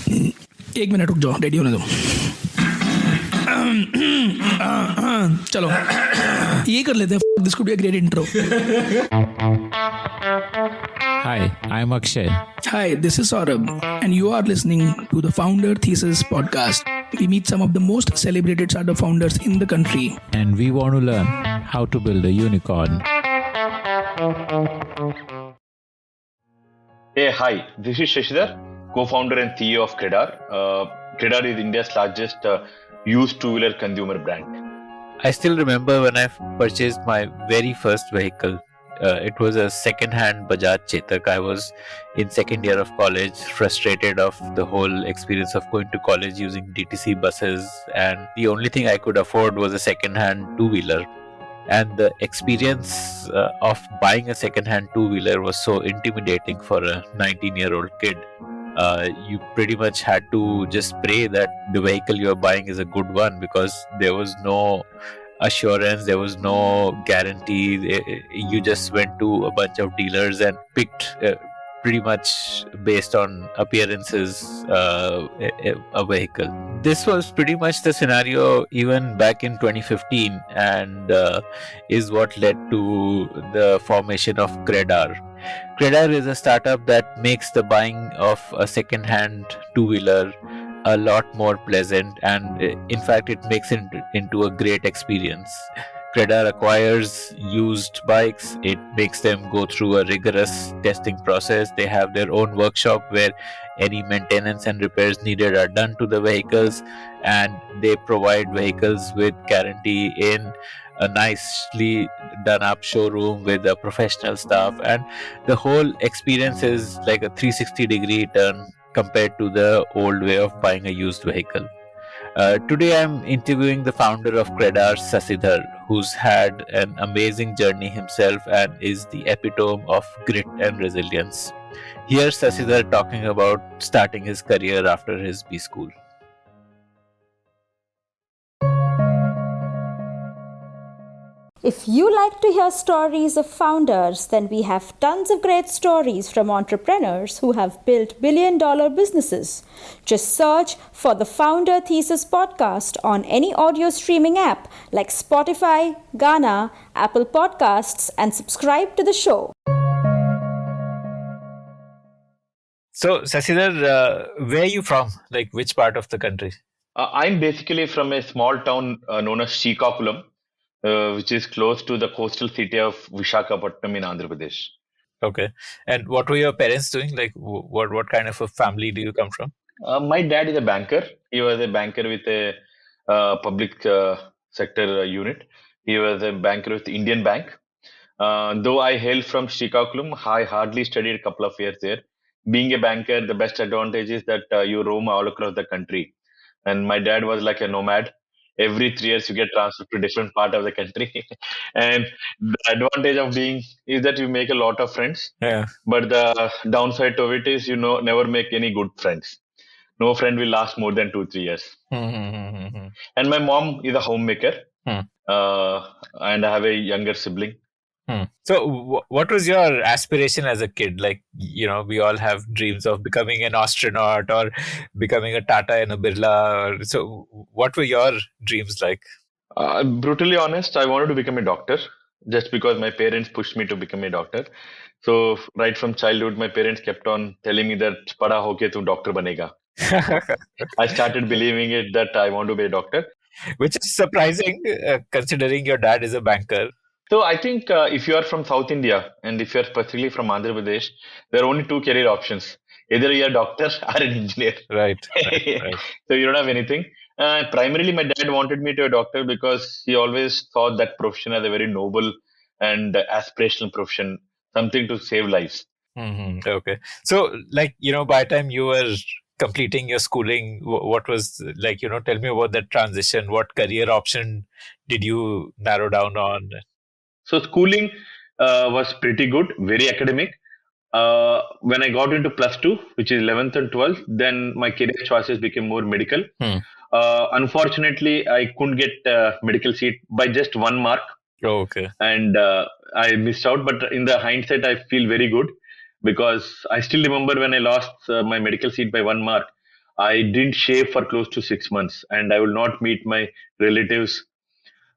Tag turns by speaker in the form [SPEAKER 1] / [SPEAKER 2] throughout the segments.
[SPEAKER 1] एक मिनट रुक जाओ, रेडी होने दो. चलो ये कर लेते हैं. This could be a great intro.
[SPEAKER 2] Hi, I'm Akshay.
[SPEAKER 1] Hi, this is Saurabh, and you are listening to the Founder Thesis podcast. We meet some of the most celebrated startup founders in the country.
[SPEAKER 2] And we want to learn how to build a unicorn.
[SPEAKER 3] Hey, hi, this is Sasidhar, co-founder and CEO of CredR. CredR is India's largest used two-wheeler consumer brand.
[SPEAKER 4] I still remember when I purchased my very first vehicle. It was a second-hand Bajaj Chetak. I was in second year of college, frustrated of the whole experience of going to college using DTC buses, and the only thing I could afford was a second-hand two-wheeler. And the experience of buying a second-hand two-wheeler was so intimidating for a 19-year-old kid. You pretty much had to just pray that the vehicle you're buying is a good one, because there was no assurance, there was no guarantee. You just went to a bunch of dealers and picked pretty much based on appearances a vehicle. This was pretty much the scenario even back in 2015, and is what led to the formation of CredR. CredR is a startup that makes the buying of a second-hand two-wheeler a lot more pleasant, and in fact it makes it into a great experience. CredR acquires used bikes, it makes them go through a rigorous testing process. They have their own workshop where any maintenance and repairs needed are done to the vehicles, and they provide vehicles with guarantee in a nicely done up showroom with a professional staff, and the whole experience is like a 360-degree turn compared to the old way of buying a used vehicle. Today I'm interviewing the founder of CredR, Sasidhar, who's had an amazing journey himself and is the epitome of grit and resilience. Here's Sasidhar talking about starting his career after his B school.
[SPEAKER 5] If you like to hear stories of founders, then we have tons of great stories from entrepreneurs who have built billion-dollar businesses. Just search for the Founder Thesis podcast on any audio streaming app like Spotify, Gaana, Apple Podcasts, and subscribe to the show.
[SPEAKER 4] So, Sasidhar, where are you from? Like, which part of the country?
[SPEAKER 3] I'm basically from a small town known as Srikakulam, which is close to the coastal city of Visakhapatnam in Andhra Pradesh.
[SPEAKER 4] Okay. And what were your parents doing? Like, what kind of a family do you come from?
[SPEAKER 3] My dad is a banker. He was a banker with a public sector unit. He was a banker with the Indian Bank. Though I hail from Srikakulam, I hardly studied a couple of years there. Being a banker, the best advantage is that you roam all across the country. And my dad was like a nomad. Every 3 years you get transferred to a different part of the country. And the advantage of being is that you make a lot of friends.
[SPEAKER 4] Yeah.
[SPEAKER 3] But the downside of it is, never make any good friends. No friend will last more than 2-3 years. And my mom is a homemaker. And I have a younger sibling.
[SPEAKER 4] So what was your aspiration as a kid? Like, we all have dreams of becoming an astronaut or becoming a Tata and a Birla. So what were your dreams like?
[SPEAKER 3] Brutally honest, I wanted to become a doctor just because my parents pushed me to become a doctor. So right from childhood, my parents kept on telling me that pada hoke tu doctor banega. I started believing it that I want to be a doctor.
[SPEAKER 4] Which is surprising considering your dad is a banker.
[SPEAKER 3] So I think if you are from South India and if you are specifically from Andhra Pradesh, there are only two career options. Either you are a doctor or an engineer.
[SPEAKER 4] Right.
[SPEAKER 3] So you don't have anything. Primarily, my dad wanted me to be a doctor because he always thought that profession as a very noble and aspirational profession, something to save lives.
[SPEAKER 4] Okay. So, by the time you were completing your schooling, what was tell me about that transition. What career option did you narrow down on?
[SPEAKER 3] So schooling was pretty good, very academic. When I got into plus 2, which is 11th and 12th, then my career choices became more medical. Unfortunately, I couldn't get a medical seat by just 1 mark.
[SPEAKER 4] Oh, okay.
[SPEAKER 3] And I missed out. But in the hindsight, I feel very good because I still remember when I lost my medical seat by 1 mark. I didn't shave for close to 6 months, and I will not meet my relatives,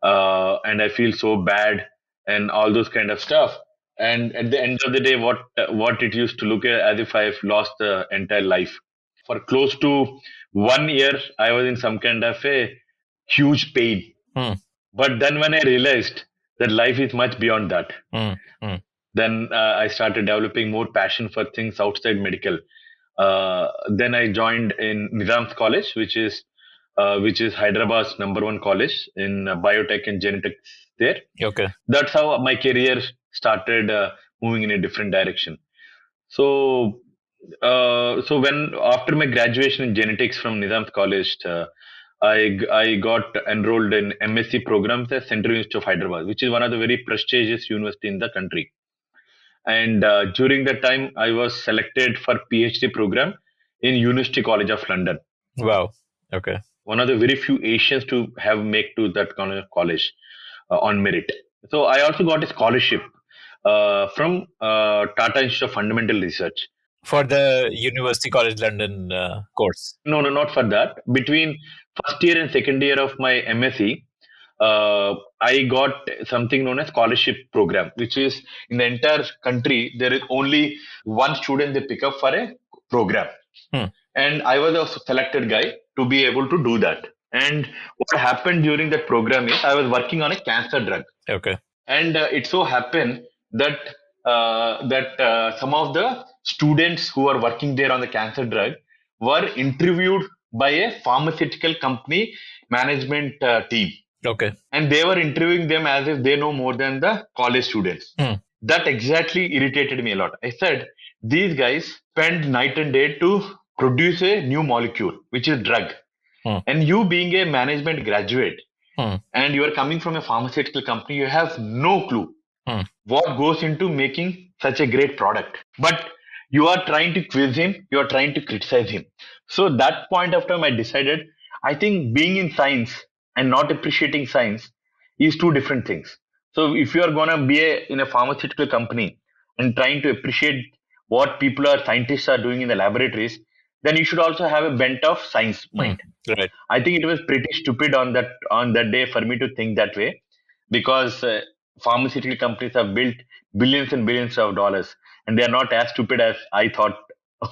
[SPEAKER 3] and I feel so bad, and all those kind of stuff. And at the end of the day, what it used to look as if I've lost the entire life. For close to 1 year, I was in some kind of a huge pain. But then when I realized that life is much beyond that, then I started developing more passion for things outside medical. Then I joined in Nizam's college, which is Hyderabad's number one college in biotech and genetics there.
[SPEAKER 4] Okay.
[SPEAKER 3] That's how my career started moving in a different direction. So, so when after my graduation in genetics from Nizam's college, I got enrolled in MSc programs at Central University of Hyderabad, which is one of the very prestigious university in the country. And during that time, I was selected for PhD program in University College of London,
[SPEAKER 4] Wow. Okay.
[SPEAKER 3] one of the very few Asians to have make to that kind of college on merit. So I also got a scholarship from Tata Institute of Fundamental Research.
[SPEAKER 4] For the University College London course.
[SPEAKER 3] No, not for that. Between first year and second year of my MSc, I got something known as scholarship program, which is in the entire country there is only one student they pick up for a program, and I was a selected guy to be able to do that. And what happened during that program is I was working on a cancer drug.
[SPEAKER 4] Okay.
[SPEAKER 3] And it so happened that some of the students who are working there on the cancer drug were interviewed by a pharmaceutical company management team,
[SPEAKER 4] Okay.
[SPEAKER 3] and they were interviewing them as if they know more than the college students. That exactly irritated me a lot. I said, these guys spend night and day to produce a new molecule, which is drug. And you being a management graduate, and you are coming from a pharmaceutical company, you have no clue what goes into making such a great product. But you are trying to quiz him, you are trying to criticize him. So that point of time, I decided, I think being in science and not appreciating science is two different things. So if you are going to be in a pharmaceutical company and trying to appreciate what scientists are doing in the laboratories, then you should also have a bent of science mind.
[SPEAKER 4] Right.
[SPEAKER 3] I think it was pretty stupid on that day for me to think that way, because pharmaceutical companies have built billions and billions of dollars, and they are not as stupid as I thought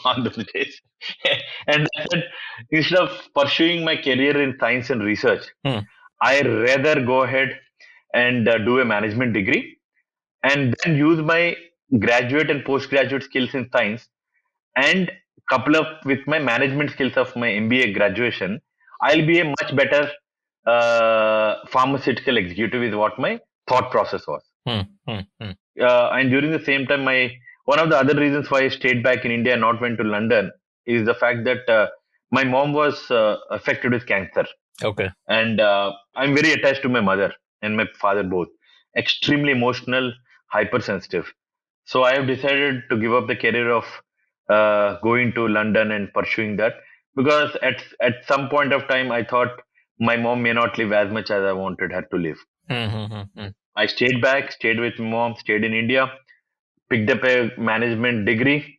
[SPEAKER 3] on those days. And I said, instead of pursuing my career in science and research, I rather go ahead and do a management degree and then use my graduate and postgraduate skills in science and couple up with my management skills of my MBA graduation. I'll be a much better pharmaceutical executive, is what my thought process was. And during the same time, one of the other reasons why I stayed back in India and not went to London is the fact that my mom was affected with cancer.
[SPEAKER 4] Okay.
[SPEAKER 3] And I'm very attached to my mother and my father both. Extremely emotional, hypersensitive. So I have decided to give up the career of going to London and pursuing that, because at some point of time I thought my mom may not live as much as I wanted her to live. I stayed back, stayed with my mom, stayed in India, picked up a management degree,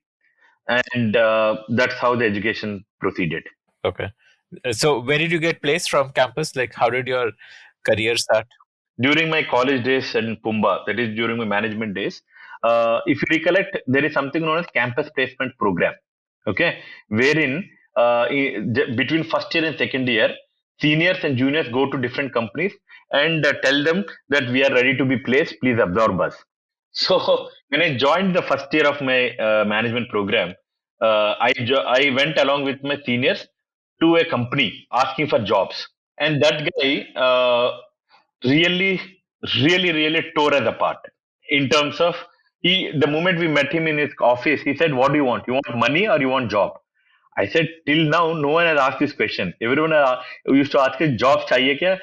[SPEAKER 3] and that's how the education proceeded.
[SPEAKER 4] Okay. So where did you get placed from campus? Like, how did your career start?
[SPEAKER 3] During my college days in Pumba, that is during my management days, if you recollect, there is something known as campus placement program, okay, wherein between first year and second year, seniors and juniors go to different companies and tell them that we are ready to be placed, please absorb us. So when I joined the first year of my management program, I went along with my seniors to a company asking for jobs, and that guy really, really tore us apart in terms of the moment we met him in his office, he said, what do you want? You want money or you want job? I said, till now, no one has asked this question. Everyone used to ask, job चाहिए क्या?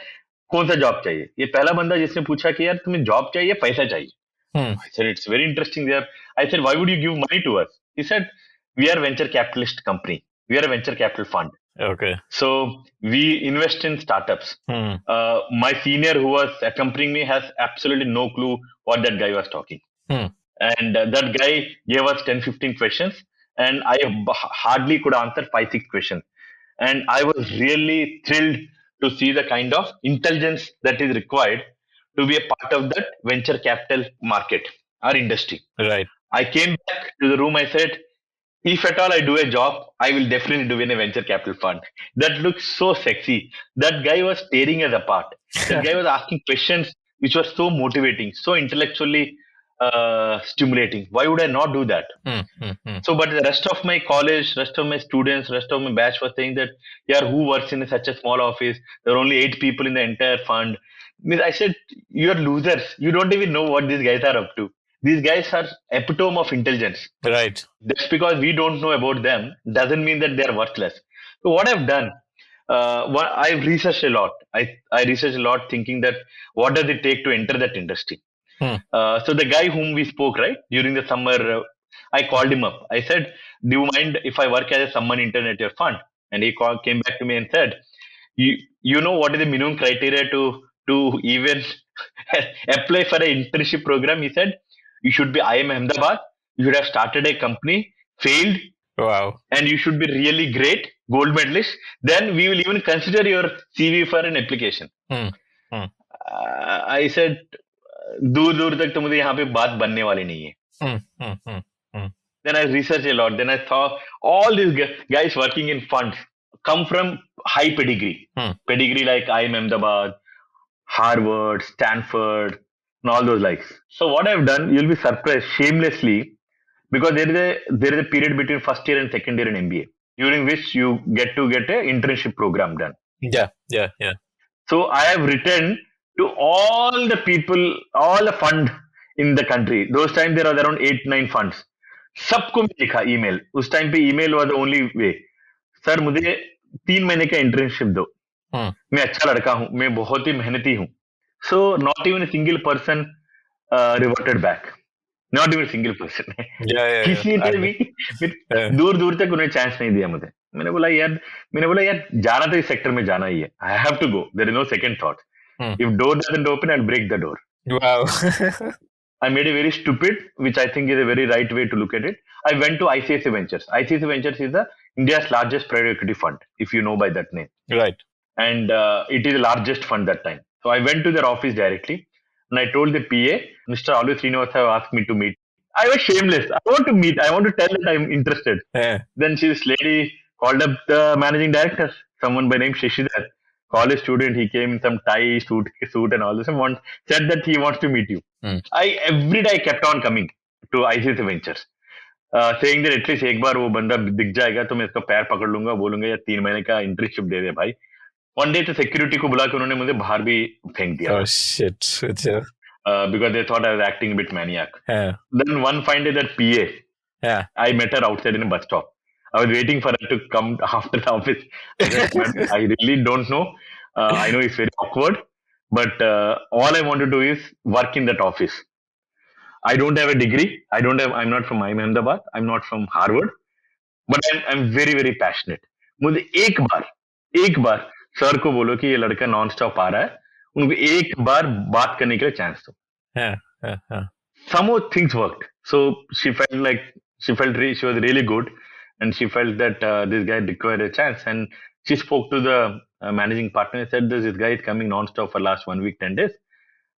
[SPEAKER 3] कौन सा job चाहिए? ये पहला बंदा जिसने पूछा कि यार तुम्हें job चाहिए, पैसा चाहिए. I said, it's very interesting there. I said, why would you give money to us? He said, we are a venture capitalist company. We are a venture capital fund.
[SPEAKER 4] Okay.
[SPEAKER 3] So we invest in startups. My senior who was accompanying me has absolutely no clue what that guy was talking. And that guy gave us 10-15 questions, and I hardly could answer 5-6 questions. And I was really thrilled to see the kind of intelligence that is required to be a part of that venture capital market or industry.
[SPEAKER 4] Right.
[SPEAKER 3] I came back to the room. I said, if at all I do a job, I will definitely do in a venture capital fund. That looks so sexy. That guy was tearing us apart. That guy was asking questions which were so motivating, so intellectually stimulating. Why would I not do that? So, but the rest of my college, rest of my students, rest of my batch was saying that, yeah, who works in such a small office? There are only 8 people in the entire fund. I said, you're losers. You don't even know what these guys are up to. These guys are epitome of intelligence.
[SPEAKER 4] Right.
[SPEAKER 3] Just because we don't know about them doesn't mean that they are worthless. So what I've done, I've researched a lot. I researched a lot thinking that what does it take to enter that industry? So the guy whom we spoke, right, during the summer, I called him up. I said, do you mind if I work as a summer intern at your fund? And he came back to me and said, you know what is the minimum criteria to even apply for an internship program? He said, you should be IIM Ahmedabad. You should have started a company, failed,
[SPEAKER 4] Wow.
[SPEAKER 3] and you should be really great, gold medalist. Then we will even consider your CV for an application. I said, दूर दूर तक तो मुझे यहाँ पे बात बनने वाली नहीं है. Then I researched a lot. Then I saw all these guys working in funds come from high pedigree. Pedigree like IIM Ahmedabad, Harvard, Stanford, and all those likes. So what I've done, you'll be surprised shamelessly, because there is a period between first year and second year in MBA, during which you get an internship program done.
[SPEAKER 4] Yeah.
[SPEAKER 3] So I have written to all the people, all the fund in the country. Those times there are around 8-9 funds. सबको मैं लिखा email. उस time पे email was the only way. Sir मुझे 3 महीने का internship दो. मैं अच्छा लड़का हूँ. मैं बहुत ही मेहनती हूँ. So not even a single person reverted back. Not even a single person. किसी ने भी दूर दूर तक उन्हें चांस नहीं दिया मुझे. मैंने बोला यार जाना तो इस सेक्टर में जाना ही है. I have to go. There is no second thought. If door doesn't open, I'll break the door.
[SPEAKER 4] Wow.
[SPEAKER 3] I made a very stupid, which I think is a very right way to look at it. I went to ICICI Ventures. ICICI Ventures is India's largest private equity fund, if you know by that name.
[SPEAKER 4] Right.
[SPEAKER 3] And it is the largest fund that time. So I went to their office directly and I told the PA, Mr. Always Srinivas asked me to meet. I was shameless. I want to meet. I want to tell that I'm interested. Then this lady called up the managing director, someone by name Sasidhar, college student. He came in some tie, suit and all this, and said that he wants to meet you. Every day I kept on coming to ICICI Ventures, saying that at least एक बार वो बंदा दिख जाएगा तो मैं इसका पैर पकड़ लूंगा, बोलूंगा यार 3 महीने का इंटर्नशिप दे दे भाई. One day तो सिक्योरिटी को बुला के उन्होंने मुझे बाहर भी फेंक दिया.
[SPEAKER 4] Oh shit.
[SPEAKER 3] Because they thought I was acting a bit maniac. Then one fine day that PA, I met her outside in a bus stop. I was waiting for her to come after the office. I really don't know. I know it's very awkward, but all I want to do is work in that office. I don't have a degree. I'm not from IIM Ahmedabad. I'm not from Harvard, but I'm very, very passionate. मुझे एक बार sir को बोलो कि ये लड़का non stop आ रहा है, उनको एक बार बात करने के लिए चांस दो. Somehow things worked. So she was really good, and she felt that this guy required a chance, and she spoke to the managing partner and said, this guy is coming non-stop for last 1 week, 10 days,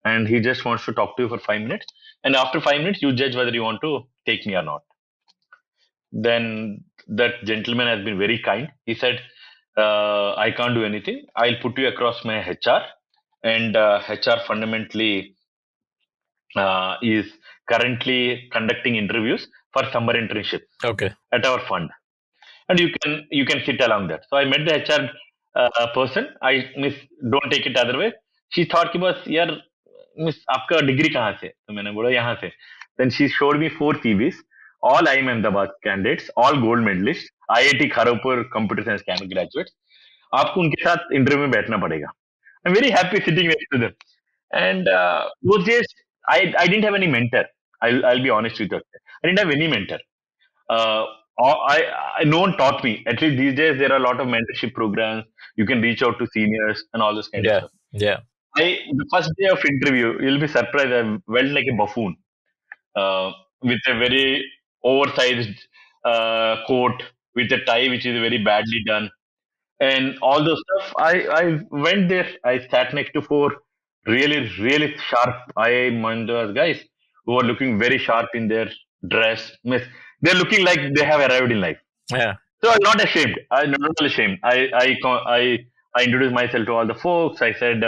[SPEAKER 3] and he just wants to talk to you for 5 minutes, and after 5 minutes you judge whether you want to take me or not. Then that gentleman has been very kind. He said, I can't do anything. I'll put you across my HR, and HR fundamentally is currently conducting interviews for summer internship at our fund, and you can sit along that. So I met the HR person. Don't take it other way. She thought कि बस यार miss आपका degree कहाँ से? तो मैंने बोला यहाँ से. Then she showed me 4 CVs, all IIM Ahmedabad candidates, all gold medalists, IIT Kharagpur computer science graduates. आपको उनके साथ इंटरव्यू में बैठना पड़ेगा. I'm very happy sitting next to them. And I didn't have any mentor. I'll be honest with you. I didn't have any mentor. No one taught me. At least these days, there are a lot of mentorship programs. You can reach out to seniors and all this kind of stuff.
[SPEAKER 4] Yeah.
[SPEAKER 3] The first day of interview, you'll be surprised. I felt like a buffoon with a very oversized coat, with a tie which is very badly done. and all those stuff. I went there. I sat next to four really sharp IIM Mandras guys who were looking very sharp in their dress. They're looking like they have arrived in life.
[SPEAKER 4] Yeah.
[SPEAKER 3] So I'm not ashamed. I'm not ashamed. I introduced myself to all the folks. I said,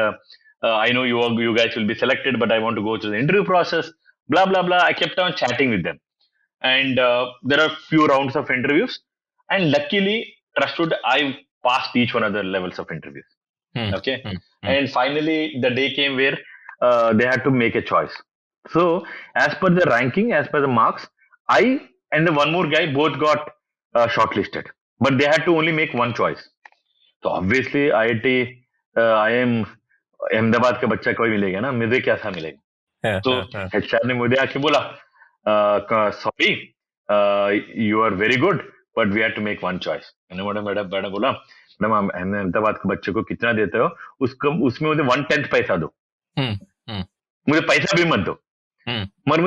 [SPEAKER 3] I know you guys will be selected, but I want to go through the interview process. Blah blah blah. I kept on chatting with them, and there are few rounds of interviews, and luckily, trusted, I passed each one of the levels of interviews. Okay, and finally, the day came where they had to make a choice. So, as per the ranking, as per the marks, I and the one more guy both got shortlisted, but they had to only make one choice. तो obviously IIT IIM Ahmedabad का बच्चा कोई मिलेगा ना, मुझे क्या था मिलेगा. तो एचआर ने मुझे आके बोला, sorry you are very good but we have to make one choice. मैंने मैडम बोला, मैडम अहमदाबाद के बच्चे को कितना देते हो, उसमें मुझे 1/10 पैसा दो, मुझे पैसा भी मत दो, मगर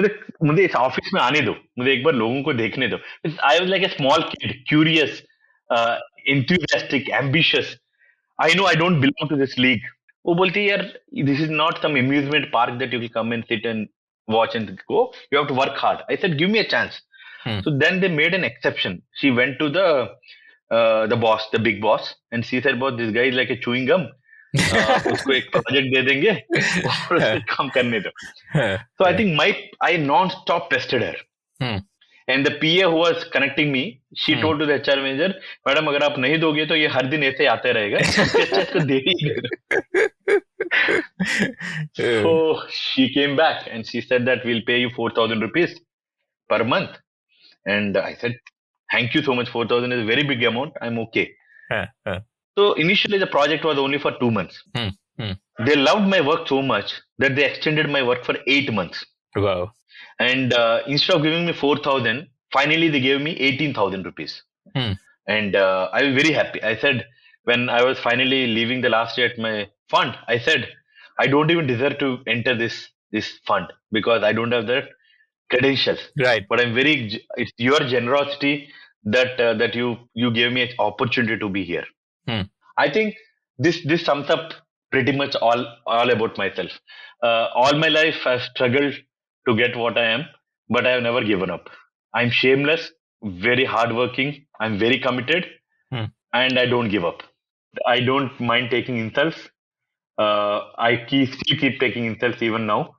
[SPEAKER 3] मुझे इस ऑफिस में आने दो, मुझे एक बार लोगों को देखने दो. I was like a small kid, curious, enthusiastic, ambitious. I know I don't belong to this league. वो बोलती है, यार, this is not some amusement park that you will come and sit and watch and go. You have to work hard. I said, give me a chance. So then they made an exception. She went to the boss, the big boss, and she said, boss, this guy is like a chewing gum. उसको एक project दे देंगे और उसको काम करने दो. So I think I non-stop pestered her. And the PA who was connecting me, she told to the HR manager, madam अगर आप नहीं दोगे तो ये हर दिन ऐसे आते रहेगा, इसको दे ही दो. So she came back and she said that we'll pay you 4,000 rupees per month. And I said, thank you so much. 4,000 is a very big amount. I'm okay. So initially the project was only for 2 months. They loved my work so much that they extended my work for 8 months.
[SPEAKER 4] Wow.
[SPEAKER 3] And instead of giving me 4,000, finally they gave me 18,000 rupees. And I was very happy. I said, when I was finally leaving the last day at my fund, I said, I don't even deserve to enter this fund because I don't have the credentials.
[SPEAKER 4] Right.
[SPEAKER 3] But it's your generosity that you gave me an opportunity to be here. I think this sums up pretty much all about myself. All my life I've struggled to get what I am, but I have never given up. I'm shameless, very hardworking, I'm very committed, and I don't give up. I don't mind taking insults. I still keep taking insults even now.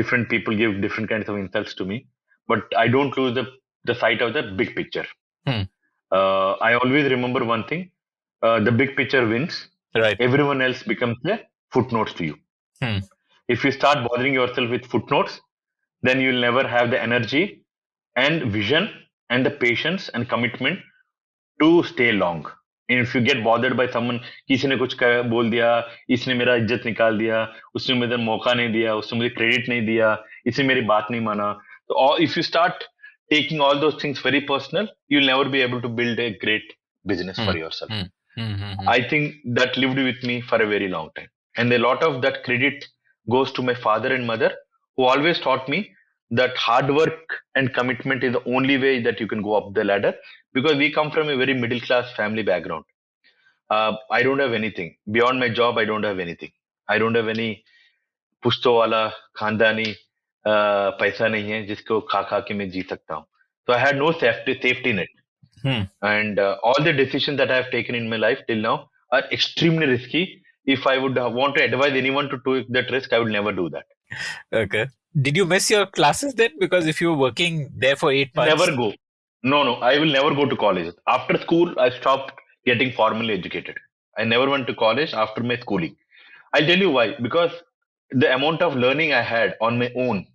[SPEAKER 3] Different people give different kinds of insults to me, but I don't lose the sight of the big picture. I always remember one thing, the big picture wins.
[SPEAKER 4] Right.
[SPEAKER 3] Everyone else becomes the footnotes to you. If you start bothering yourself with footnotes, then you'll never have the energy and vision and the patience and commitment to stay long. And if you get bothered by someone, किसी ने कुछ बोल दिया, इसने मेरा इज्जत निकाल दिया, उसने मुझे मौका नहीं दिया, उसने मुझे क्रेडिट नहीं दिया, इसने मेरी बात नहीं माना. So if you start taking all those things very personal, you'll never be able to build a great business for yourself. I think that lived with me for a very long time. And a lot of that credit goes to my father and mother, who always taught me that hard work and commitment is the only way that you can go up the ladder, because we come from a very middle class family background. I don't have anything. Beyond my job, I don't have anything. I don't have any पुश्तो वाला खानदानी पैसा नहीं है जिसको खा के मैं जी सकता हूँ. So I had no safety net. And all the decisions that I have taken in my life till now are extremely risky. If I would want to advise anyone to take that risk, I would never do that.
[SPEAKER 4] Okay. Did you miss your classes then? Because if you were working there for 8 months...
[SPEAKER 3] Never go. No. I will never go to college. After school, I stopped getting formally educated. I never went to college after my schooling. I'll tell you why. Because the amount of learning I had on my own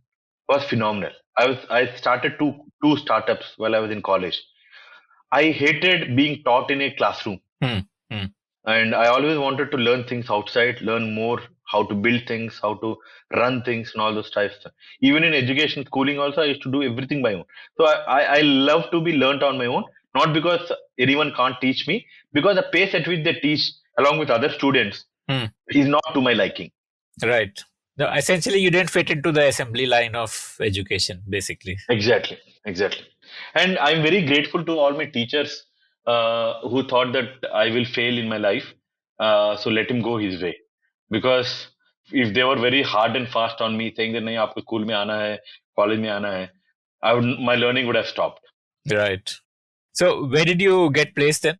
[SPEAKER 3] was phenomenal. I started two startups while I was in college. I hated being taught in a classroom. And I always wanted to learn things outside, learn more, how to build things, how to run things and all those types. Even in education, schooling also, I used to do everything by own. So I love to be learnt on my own, not because anyone can't teach me, because the pace at which they teach along with other students is not to my liking.
[SPEAKER 4] Right. No, essentially, you didn't fit into the assembly line of education, basically.
[SPEAKER 3] Exactly. And I'm very grateful to all my teachers who thought that I will fail in my life. So let him go his way. Because if they were very hard and fast on me, saying that नहीं आपको school में आना है, college में आना है, my learning would have stopped.
[SPEAKER 4] Right. So where did you get placed then?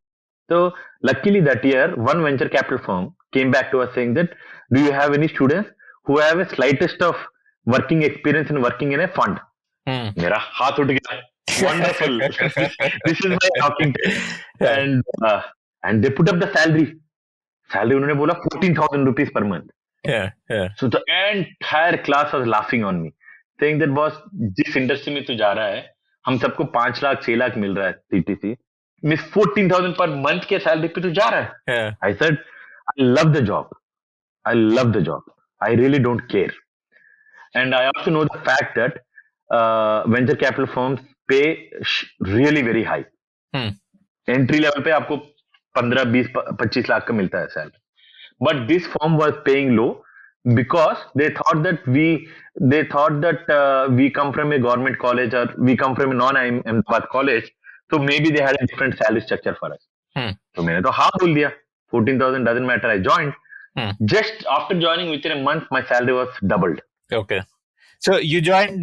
[SPEAKER 3] So luckily that year, one venture capital firm came back to us saying that, do you have any students who have a slightest of working experience in working in a fund? मेरा हाथ उठ गया. Wonderful. This is my talking time. And they put up the salary. उन्होंने बोला 14,000 rupees per month.
[SPEAKER 4] Yeah.
[SPEAKER 3] So the entire class was laughing on me, saying that boss, जिस industry में तू जा रहा है, हम सबको 5 लाख 6 लाख मिल रहा है CTC, मिस 14,000 per month के सैलरी पे तू जा रहा है.
[SPEAKER 4] Yeah.
[SPEAKER 3] I said, I love the job. I really don't care. And I also know the fact that venture capital firms pay really very high. Entry level पे आपको 15, 20, 25 लाख का मिलता है salary. But this firm was paying low because they thought that we come from a government college or we come from a non-Ahmedabad college, so maybe they had a different salary structure for us. So मैंने तो हाँ बोल दिया. 14,000 doesn't matter. I joined. Just after joining, within a month, my salary was doubled.
[SPEAKER 4] Okay. So you joined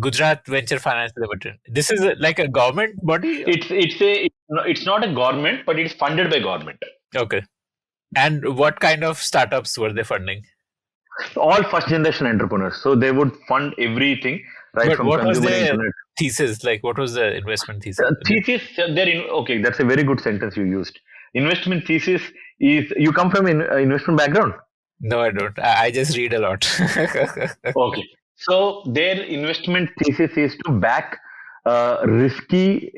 [SPEAKER 4] Gujarat Venture Finance Limited. This is like a government body?
[SPEAKER 3] It's not a government, but it's funded by government.
[SPEAKER 4] Okay. And what kind of startups were they funding?
[SPEAKER 3] All first generation entrepreneurs. So they would fund everything, right?
[SPEAKER 4] But
[SPEAKER 3] from
[SPEAKER 4] what was
[SPEAKER 3] consumer
[SPEAKER 4] their
[SPEAKER 3] internet.
[SPEAKER 4] thesis? Like, what was the investment thesis?
[SPEAKER 3] Okay, that's a very good sentence you used. Investment thesis is, you come from an investment background?
[SPEAKER 4] No, I don't. I just read a lot.
[SPEAKER 3] Okay. So their investment thesis is to back risky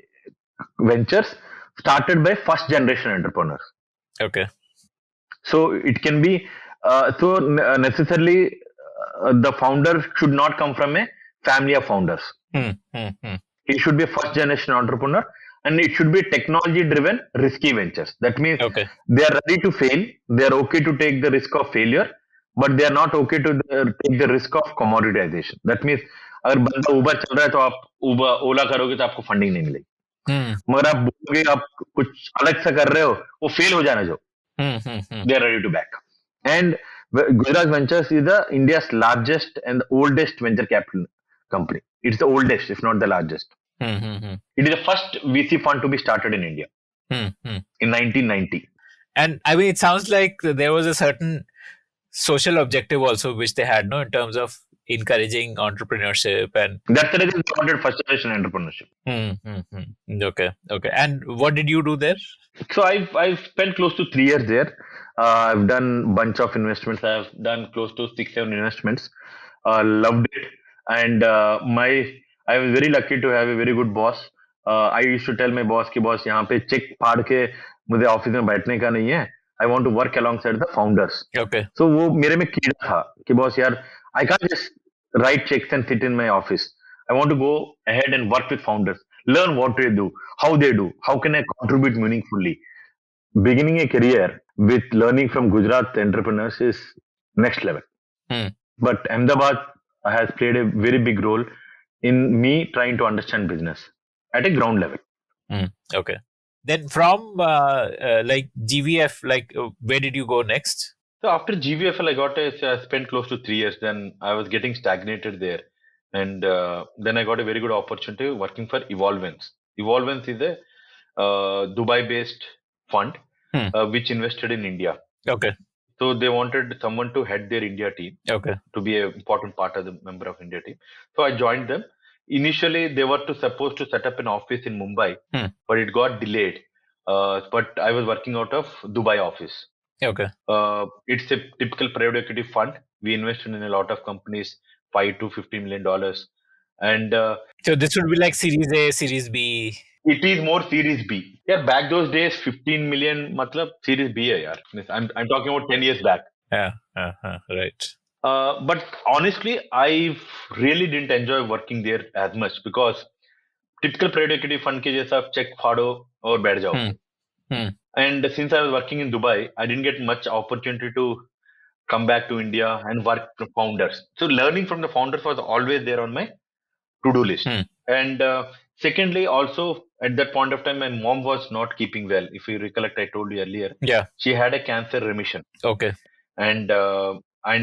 [SPEAKER 3] ventures started by first generation entrepreneurs.
[SPEAKER 4] Okay.
[SPEAKER 3] So it can be, necessarily the founder should not come from a family of founders. He should be a first generation entrepreneur, and it should be technology driven risky ventures. That means they are ready to fail. They are okay to take the risk of failure, but they are not okay to take the risk of commoditization. That means अगर बंदा उबर चल रहा है तो आप ओला करोगे तो आपको फंडिंग नहीं मिलेगी. मगर आप बोलोगे आप कुछ अलग सा कर रहे हो, वो फेल हो जाना जो. They are ready to back. And Gujarat Ventures is the India's largest and the oldest venture capital company. It's the oldest, if not the largest. It is the first VC fund to be started in India in 1990.
[SPEAKER 4] And I mean, it sounds like there was a certain social objective also which they had, no, in terms of encouraging entrepreneurship, and
[SPEAKER 3] that's the reason they wanted first generation entrepreneurship.
[SPEAKER 4] Okay. And what did you do there?
[SPEAKER 3] So I've spent close to 3 years there. I've done bunch of investments. I've done close to 6-7 investments. Loved it, and I was very lucky to have a very good boss. I used to tell my boss कि boss यहाँ पे check फाड़ के मुझे office में बैठने का नहीं है. I want to work alongside the founders.
[SPEAKER 4] Okay.
[SPEAKER 3] So वो मेरे में कीड़ा था कि boss यार I can't just write checks and sit in my office. I want to go ahead and work with founders, learn what they do, how they do, how can I contribute meaningfully. Beginning a career with learning from Gujarat entrepreneurs is next level. But Ahmedabad has played a very big role in me trying to understand business at a ground level.
[SPEAKER 4] Okay. Then from like GVF, like where did you go next?
[SPEAKER 3] So after GVFL, I spent close to 3 years. Then I was getting stagnated there. And then I got a very good opportunity working for Evolvence. Evolvence is a Dubai-based fund which invested in India.
[SPEAKER 4] Okay.
[SPEAKER 3] So they wanted someone to head their India team. Okay. To be an important part of the member of India team. So I joined them. Initially, they were supposed to set up an office in Mumbai, but it got delayed. But I was working out of Dubai office.
[SPEAKER 4] Okay.
[SPEAKER 3] It's a typical private equity fund. We invested in a lot of companies, $5 to $15 million. And
[SPEAKER 4] so this would be like Series A, Series B.
[SPEAKER 3] It is more Series B. Yeah, back those days, 15 million, matlab Series B hai yaar. I'm talking about 10 years back.
[SPEAKER 4] Yeah, right.
[SPEAKER 3] But honestly, I really didn't enjoy working there as much because typical private equity fund के जैसा check फाड़ो और बैठ जाओ. And since I was working in Dubai, I didn't get much opportunity to come back to India and work with founders. So learning from the founders was always there on my to-do list. And Secondly, also at that point of time, my mom was not keeping well. If you recollect, I told you earlier.
[SPEAKER 4] Yeah.
[SPEAKER 3] She had a cancer remission.
[SPEAKER 4] Okay.
[SPEAKER 3] And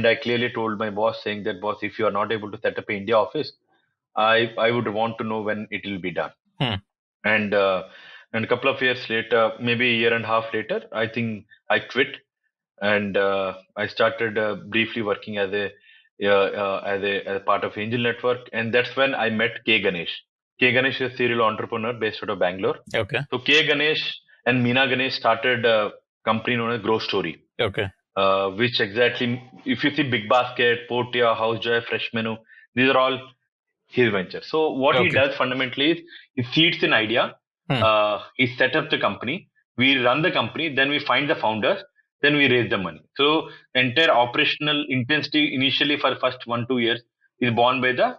[SPEAKER 3] I clearly told my boss, saying that, boss, if you are not able to set up an India office, I would want to know when it will be done.
[SPEAKER 4] Hmm.
[SPEAKER 3] And a couple of years later, maybe a year and a half later, I think I quit, and I started briefly working as a part of Angel Network, and that's when I met K Ganesh. K Ganesh is a serial entrepreneur based out of Bangalore.
[SPEAKER 4] Okay.
[SPEAKER 3] So K Ganesh and Meena Ganesh started a company known as Grow Story.
[SPEAKER 4] Okay.
[SPEAKER 3] Which exactly, if you see Big Basket, Portia, House Joy, Fresh Menu, these are all his venture. So what he
[SPEAKER 4] Okay.
[SPEAKER 3] does fundamentally is he seeds an idea, he set up the company, we run the company, then we find the founders, then we raise the money. So entire operational intensity initially for the first 1-2 years is borne by the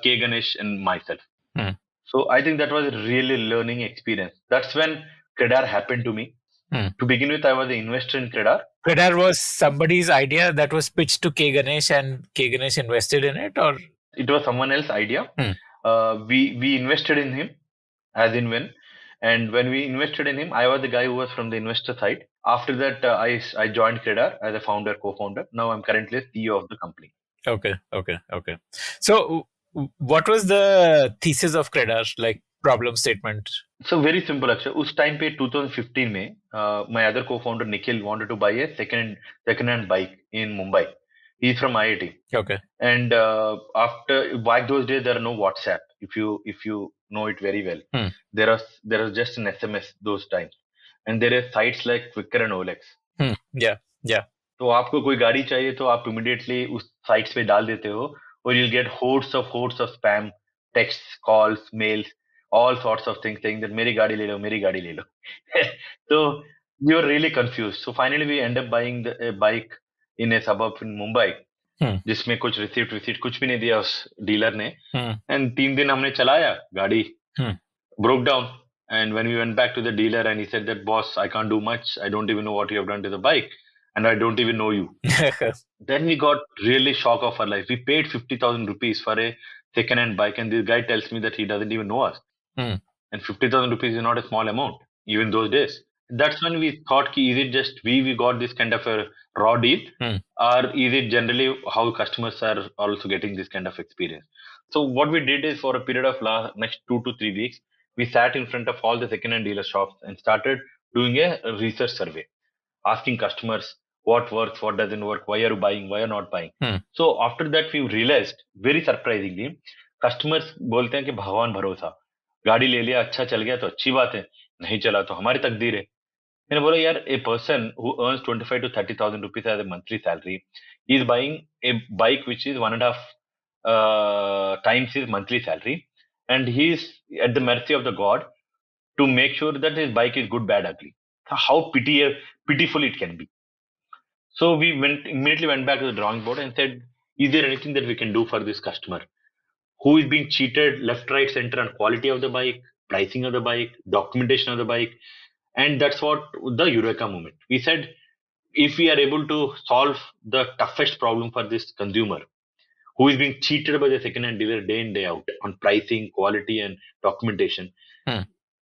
[SPEAKER 3] K Ganesh and myself.
[SPEAKER 4] Hmm.
[SPEAKER 3] So I think that was a really learning experience. That's when CredR happened to me. To begin with, I was an investor in CredR.
[SPEAKER 4] CredR was somebody's idea that was pitched to K Ganesh, and K Ganesh invested in it, or
[SPEAKER 3] It was someone else's idea. We invested in him, as in when. And when we invested in him, I was the guy who was from the investor side. After that, I joined CredR as a founder, co-founder. Now I'm currently a CEO of the company.
[SPEAKER 4] Okay. So, what was the thesis of CredR, like problem statement?
[SPEAKER 3] So very simple, Akshay. उस time पे 2015 में, my other co-founder Nikhil wanted to buy a second-hand bike in Mumbai. He's from IIT.
[SPEAKER 4] Okay.
[SPEAKER 3] And after back those days, there are no WhatsApp. If you know it very well, there was just an SMS those times, and there are sites like Quicker and OLX.
[SPEAKER 4] Yeah.
[SPEAKER 3] तो आपको कोई गाड़ी चाहिए तो आप immediately उस sites पे डाल देते हो और you'll get hordes of spam texts, calls, mails, all sorts of things saying that मेरी गाड़ी ले लो so we were really confused. So finally we end up buying a bike in a suburb in Mumbai, जिसमें कुछ receipt कुछ भी नहीं दिया उस डीलर ने. एंड 3 दिन हमने चलाया गाड़ी, broke down, and when we went back to the dealer and he said that, boss, I can't do much, I don't even know what you have done to the bike, and I don't even know you. Then we got really shock of our life. We paid 50,000 rupees for a second-hand bike, and this guy tells me that he doesn't even know us. And 50,000 rupees is not a small amount, even those days. That's when we thought, is it just we got this kind of a raw deal, or is it generally how customers are also getting this kind of experience? So what we did is, for a period of next 2 to 3 weeks, we sat in front of all the second-hand dealer shops and started doing a research survey, asking customers what works, what doesn't work, why are you buying, why are you not buying. So after that, we realized, very surprisingly, customers बोलते हैं कि भगवान भरोसा, गाड़ी ले लिया, अच्छा चल गया तो अच्छी बात है, नहीं चला तो हमारी तकदीर है. मैंने बोला, यार, a person who earns 25 to 30,000 rupees as a monthly salary is buying a bike which is 1.5 times his monthly salary, and he is at the mercy of the God to make sure that his bike is good, bad, ugly. How pitiful it can be. So we immediately went back to the drawing board and said, is there anything that we can do for this customer who is being cheated left, right, center on quality of the bike, pricing of the bike, documentation of the bike? And that's what the Eureka moment. We said, if we are able to solve the toughest problem for this consumer who is being cheated by the second-hand dealer day in, day out on pricing, quality, and documentation,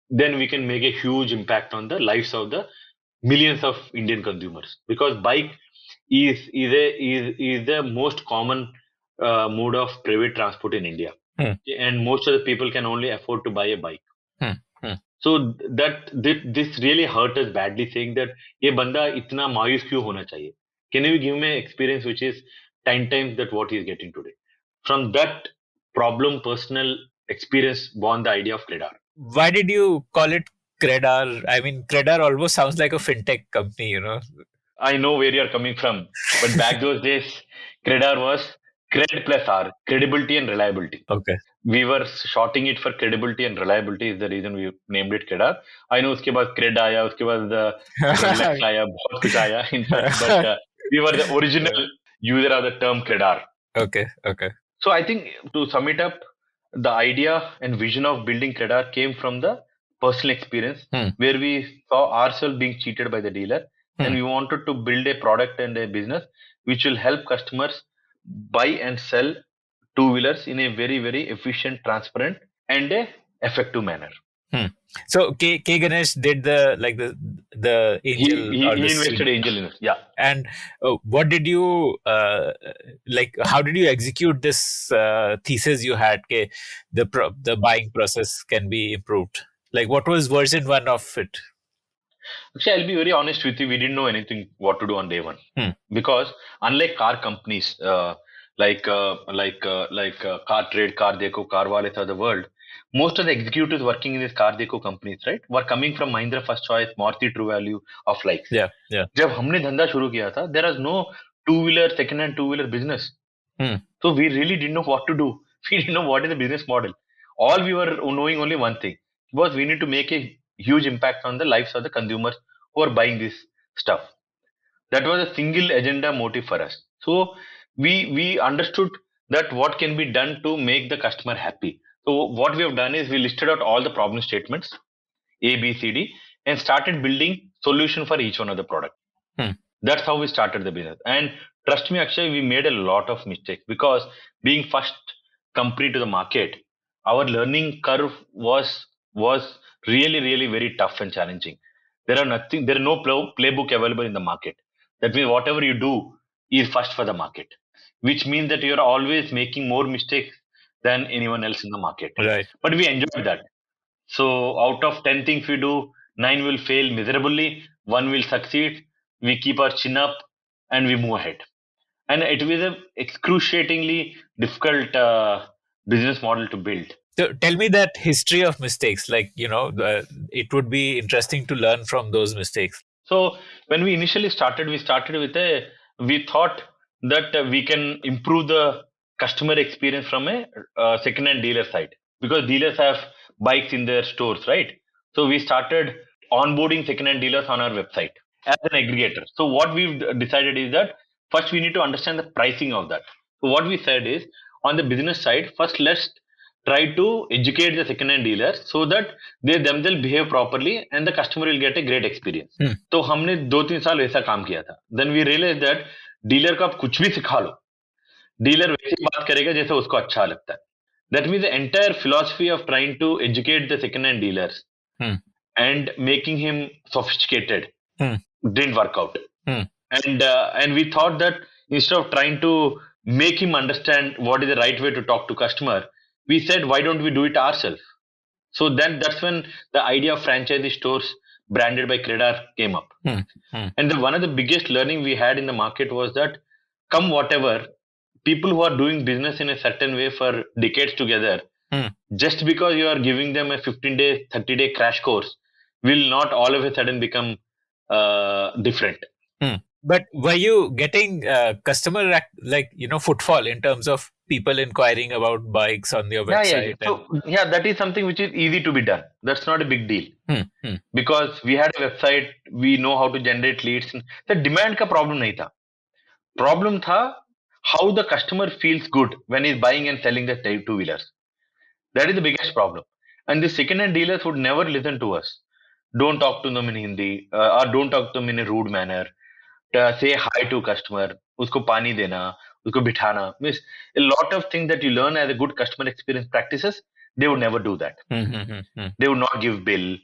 [SPEAKER 3] then we can make a huge impact on the lives of the millions of Indian consumers. Because bike is the most common mode of private transport in India, and most of the people can only afford to buy a bike. So this really hurt us badly, saying that ये बंदा इतना मायूस क्यों होना चाहिए? Can you give me an experience which is 10 times that what he is getting today? From that problem, personal experience born the idea of CredR.
[SPEAKER 4] Why did you call it CredR? I mean, CredR almost sounds like a fintech company, you know.
[SPEAKER 3] I know where you're coming from, but back those days, CredR was Cred plus R, credibility and reliability.
[SPEAKER 4] Okay.
[SPEAKER 3] We were shorting it for credibility and reliability is the reason we named it CredR. I know उसके बाद Cred आया, उसके बाद Rolex आया, बहुत कुछ आया. In fact, but we were the original user of the term CredR.
[SPEAKER 4] Okay.
[SPEAKER 3] So I think, to sum it up, the idea and vision of building CredR came from the personal experience where we saw ourselves being cheated by the dealer, and we wanted to build a product and a business which will help customers buy and sell two-wheelers in a very, very efficient, transparent, and a effective manner.
[SPEAKER 4] So K Ganesh did the angel
[SPEAKER 3] He
[SPEAKER 4] or the
[SPEAKER 3] invested
[SPEAKER 4] seed.
[SPEAKER 3] angel in it. Yeah.
[SPEAKER 4] And what did you how did you execute this thesis you had? The buying process can be improved. Like, what was version 1 of it?
[SPEAKER 3] Actually, I'll be very honest with you. We didn't know anything what to do on day one, because unlike car companies, Car Trade, Car Deco, Car Wales of the world, most of the executives working in these Car Deco companies, right, were coming from Mahindra First Choice, Maruti True Value of likes.
[SPEAKER 4] Yeah.
[SPEAKER 3] जब हमने धंधा शुरू किया था, there was no two-wheeler, second-hand two-wheeler business. So we really didn't know what to do. We didn't know what is the business model. All we were knowing only one thing was we need to make a huge impact on the lives of the consumers who are buying this stuff. That was a single agenda motive for us. So we understood that what can be done to make the customer happy. So what we have done is we listed out all the problem statements A, B, C, D, and started building solution for each one of the product. That's how we started the business. And trust me, Akshay, we made a lot of mistakes, because being first company to the market, our learning curve was really, really very tough and challenging. There are no playbook available in the market. That means whatever you do is first for the market, which means that you are always making more mistakes than anyone else in the market.
[SPEAKER 4] Right.
[SPEAKER 3] But we enjoyed that. So out of 10 things we do, 9 will fail miserably, 1 will succeed. We keep our chin up and we move ahead. And it was an excruciatingly difficult business model to build.
[SPEAKER 4] So tell me that history of mistakes. It would be interesting to learn from those mistakes.
[SPEAKER 3] So when we initially started, we thought that we can improve the customer experience from a second-hand dealer side, because dealers have bikes in their stores, right? So we started onboarding second-hand dealers on our website as an aggregator. So what we've decided is that first we need to understand the pricing of that. So what we said is, on the business side, first let's try to educate the second-hand dealers so that they themselves behave properly and the customer will get a great experience. तो हमने 2-3 साल वैसा काम किया था. Then we realized that dealer को आप कुछ भी सिखा लो, डीलर वैसे ही बात करेगा जैसे उसको अच्छा लगता है. That means the entire philosophy of trying to educate the second-hand dealers and making him sophisticated didn't work out. And we thought that instead of trying to make him understand what is the right way to talk to customer, we said, why don't we do it ourselves? So then that's when the idea of franchisee stores branded by CredR came up. And one of the biggest learning we had in the market was that, come whatever, people who are doing business in a certain way for decades together, just because you are giving them a 15-day, 30-day crash course, will not all of a sudden become different.
[SPEAKER 4] But were you getting customer footfall in terms of people inquiring about bikes on your website?
[SPEAKER 3] So that is something which is easy to be done. That's not a big deal. Because we had a website, we know how to generate leads. The demand ka problem nahi tha. Problem tha how the customer feels good when he's buying and selling the two-wheelers. That is the biggest problem. And the second-hand dealers would never listen to us. Don't talk to them in Hindi, or don't talk to them in a rude manner. Say hi to customer, usko pani dena, usko bithana. Means a lot of things that you learn as a good customer experience practices, they would never do that. They would not give bill.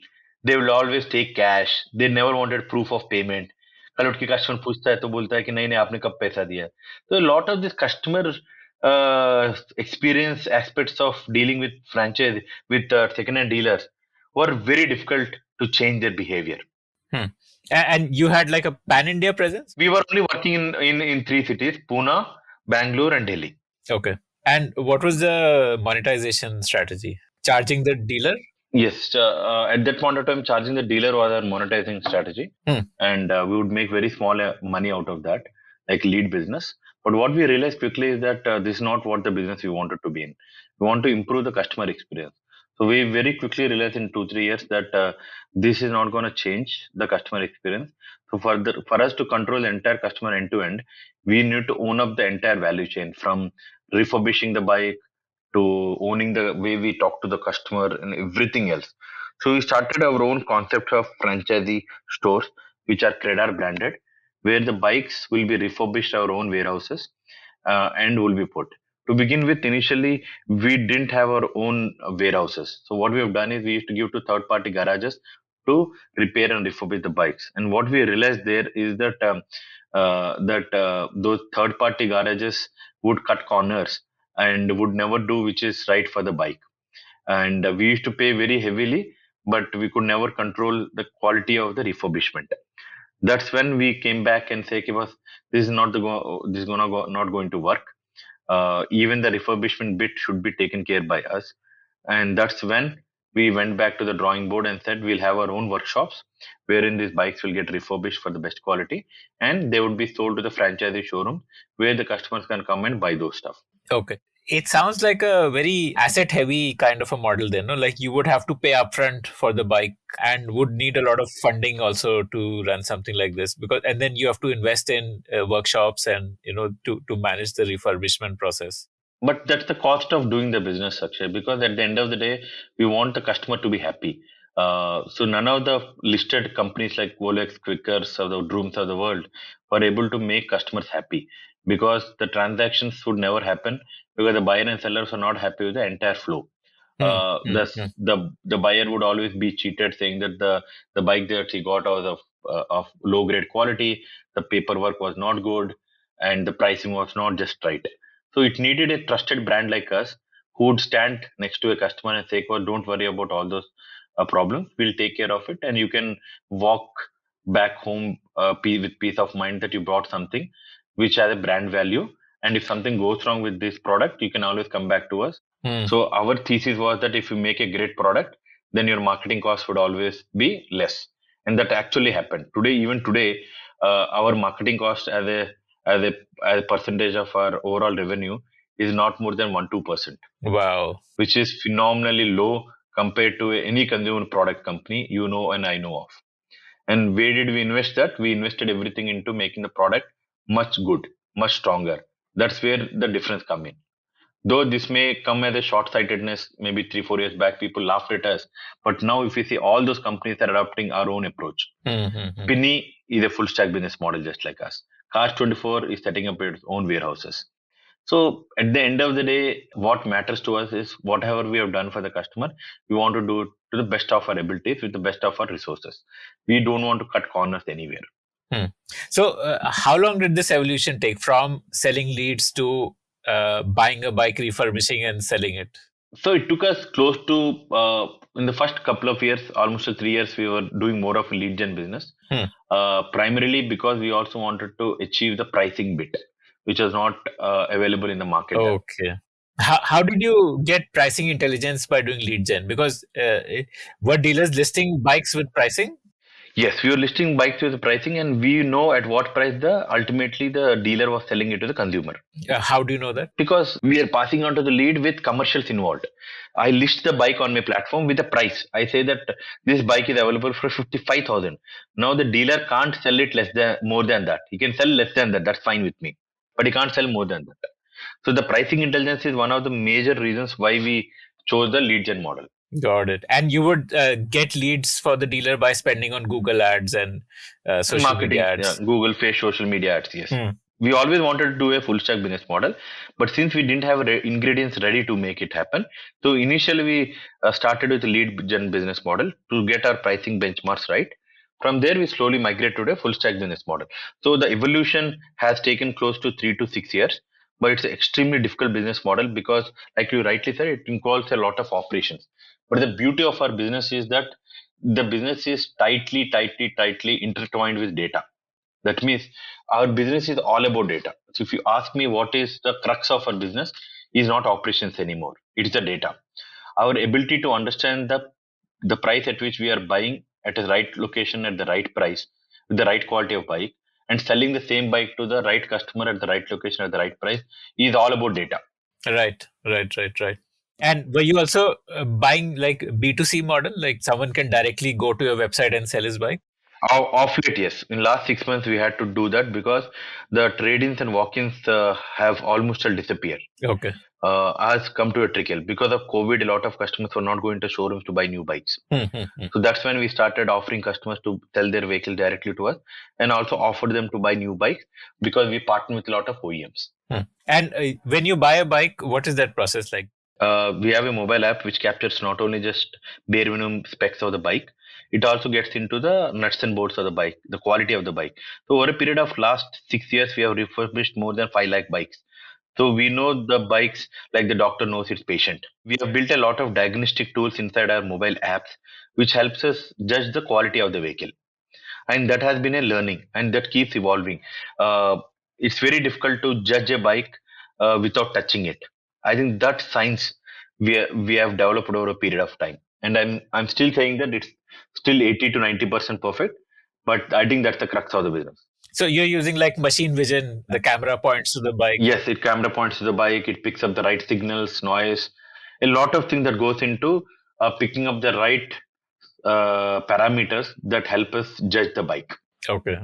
[SPEAKER 3] They will always take cash. They never wanted proof of payment. कल उठ के customer पूछता है तो बोलता है कि नहीं आपने कब पैसा दिया. So a lot of this customer experience aspects of dealing with franchise with second-hand dealers were very difficult to change their behavior.
[SPEAKER 4] And you had like a pan-India presence?
[SPEAKER 3] We were only working in 3 cities, Pune, Bangalore and Delhi.
[SPEAKER 4] Okay. And what was the monetization strategy? Charging the dealer?
[SPEAKER 3] Yes. At that point of time, charging the dealer was our monetizing strategy. And we would make very small money out of that, like lead business. But what we realized quickly is that this is not what the business we wanted to be in. We want to improve the customer experience. So we very quickly realized in 2-3 years that this is not going to change the customer experience. So for us to control the entire customer end to end, we need to own up the entire value chain, from refurbishing the bike to owning the way we talk to the customer and everything else. So we started our own concept of franchisee stores, which are CredR branded, where the bikes will be refurbished our own warehouses and will be put. To begin with, initially, we didn't have our own warehouses. So what we have done is we used to give to third-party garages to repair and refurbish the bikes. And what we realized there is that those third-party garages would cut corners and would never do which is right for the bike. And we used to pay very heavily, but we could never control the quality of the refurbishment. That's when we came back and say, okay, boss, this is not this is not going to work. Even the refurbishment bit should be taken care by us. And that's when we went back to the drawing board and said we'll have our own workshops wherein these bikes will get refurbished for the best quality, and they would be sold to the franchisee showroom where the customers can come and buy those stuff.
[SPEAKER 4] Okay. It sounds like a very asset heavy kind of a model then, no? Like you would have to pay upfront for the bike and would need a lot of funding also to run something like this, because and then you have to invest in workshops and to manage the refurbishment process.
[SPEAKER 3] But that's the cost of doing the business, Akshay, because at the end of the day, we want the customer to be happy. So none of the listed companies like Rolex, Quickers, or the Drooms of the world were able to make customers happy, because the transactions would never happen because the buyer and sellers are not happy with the entire flow. The buyer would always be cheated, saying that the bike that he got was of low grade quality, the paperwork was not good, and the pricing was not just right. So it needed a trusted brand like us who would stand next to a customer and say, "Well, don't worry about all those problems. We'll take care of it, and you can walk back home with peace of mind that you brought something which has a brand value. And if something goes wrong with this product, you can always come back to us." So our thesis was that if you make a great product, then your marketing costs would always be less, and that actually happened. Even today, our marketing cost as a percentage of our overall revenue is not more than 1-2%.
[SPEAKER 4] Wow.
[SPEAKER 3] Which is phenomenally low compared to any consumer product company and I know of. And where did we invest that? We invested everything into making the product much good, much stronger. That's where the difference come in. Though this may come as a short-sightedness, maybe 3-4 years back, people laughed at us. But now if you see, all those companies are adopting our own approach. Pinny is a full-stack business model just like us. Cars24 is setting up its own warehouses. So at the end of the day, what matters to us is whatever we have done for the customer, we want to do it to the best of our abilities with the best of our resources. We don't want to cut corners anywhere.
[SPEAKER 4] So how long did this evolution take from selling leads to buying a bike, refurbishing and selling it?
[SPEAKER 3] So it took us close to, in the first couple of years, almost 3 years, we were doing more of a lead gen business. Primarily because we also wanted to achieve the pricing bit, which was not available in the market.
[SPEAKER 4] Okay. How did you get pricing intelligence by doing lead gen? Because were dealers listing bikes with pricing?
[SPEAKER 3] Yes, we were listing bikes with the pricing, and we know at what price ultimately the dealer was selling it to the consumer.
[SPEAKER 4] How do you know that?
[SPEAKER 3] Because we are passing on to the lead with commercials involved. I list the bike on my platform with a price. I say that this bike is available for 55,000. Now the dealer can't sell it more than that. He can sell less than that. That's fine with me, but he can't sell more than that. So the pricing intelligence is one of the major reasons why we chose the lead gen model.
[SPEAKER 4] Got it. And you would get leads for the dealer by spending on Google ads and social
[SPEAKER 3] marketing,
[SPEAKER 4] media ads.
[SPEAKER 3] Yeah, Google, Facebook, social media ads. Yes. We always wanted to do a full stack business model, but since we didn't have ingredients ready to make it happen, so initially we started with the lead gen business model to get our pricing benchmarks right. From there, we slowly migrated to a full stack business model. So the evolution has taken close to 3 to 6 years, but it's an extremely difficult business model because, like you rightly said, it involves a lot of operations. But the beauty of our business is that the business is tightly intertwined with data. That means our business is all about data. So if you ask me what is the crux of our business, is not operations anymore. It is the data. Our ability to understand the price at which we are buying at the right location at the right price with the right quality of bike and selling the same bike to the right customer at the right location at the right price is all about data.
[SPEAKER 4] Right. And were you also buying like B2C model, like someone can directly go to your website and sell his bike?
[SPEAKER 3] Off late, yes. In last 6 months, we had to do that because the trade-ins and walk-ins have almost all disappeared.
[SPEAKER 4] Okay.
[SPEAKER 3] Has come to a trickle because of COVID. A lot of customers were not going to showrooms to buy new bikes. So that's when we started offering customers to sell their vehicle directly to us, and also offered them to buy new bikes because we partner with a lot of OEMs.
[SPEAKER 4] And when you buy a bike, what is that process like?
[SPEAKER 3] We have a mobile app which captures not only just bare minimum specs of the bike, it also gets into the nuts and bolts of the bike, the quality of the bike. So over a period of last 6 years, we have refurbished more than 5 lakh bikes. So we know the bikes like the doctor knows its patient. We have built a lot of diagnostic tools inside our mobile apps, which helps us judge the quality of the vehicle. And that has been a learning, and that keeps evolving. It's very difficult to judge a bike without touching it. I think that science we have developed over a period of time, and I'm still saying that it's still 80 to 90% perfect, but I think that's the crux of the business.
[SPEAKER 4] So you're using like machine vision, the camera points to the bike.
[SPEAKER 3] Yes, it camera points to the bike, it picks up the right signals, noise, a lot of things that goes into picking up the right parameters that help us judge the bike.
[SPEAKER 4] Okay.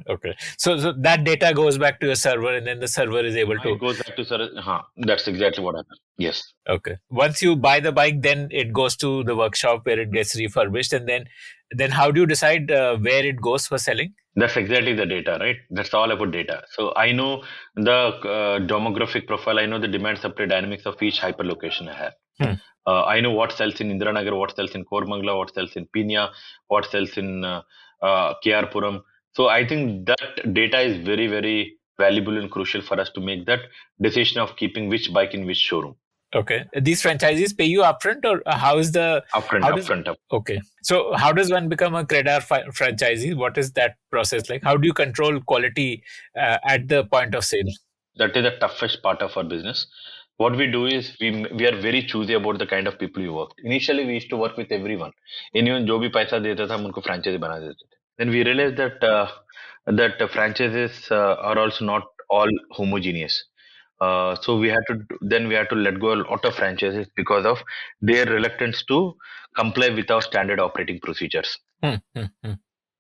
[SPEAKER 4] So that data goes back to a server, and then the server is able to.
[SPEAKER 3] It goes back to server. That's exactly what happens. Yes.
[SPEAKER 4] Okay. Once you buy the bike, then it goes to the workshop where it gets refurbished, and then how do you decide where it goes for selling?
[SPEAKER 3] That's exactly the data, right? That's all about data. So I know the demographic profile. I know the demand supply dynamics of each hyper location I have. I know what sells in Indiranagar, what sells in Kormangla, what sells in Pinya, what sells in KR Puram. So I think that data is very, very valuable and crucial for us to make that decision of keeping which bike in which showroom.
[SPEAKER 4] Okay. These franchisees pay you upfront, or how is the
[SPEAKER 3] upfront?
[SPEAKER 4] Okay. So how does one become a CredR franchisee? What is that process like? How do you control quality at the point of sale?
[SPEAKER 3] That is the toughest part of our business. What we do is we are very choosy about the kind of people we work. Initially, we used to work with everyone. Anyone जो भी पैसा देता था, हम उनको franchise बना देते थे. Then we realized that franchises are also not all homogeneous. So we had to let go a lot of franchises because of their reluctance to comply with our standard operating procedures.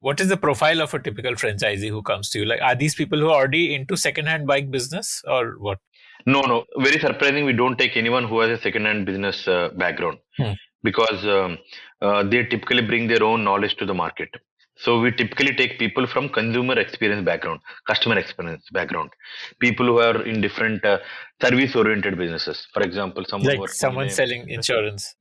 [SPEAKER 4] What is the profile of a typical franchisee who comes to you? Like, are these people who are already into second-hand bike business, or what?
[SPEAKER 3] No. Very surprising. We don't take anyone who has a second-hand business background because they typically bring their own knowledge to the market. So we typically take people from consumer experience background, customer experience background, people who are in different service-oriented businesses. For example,
[SPEAKER 4] someone selling insurance,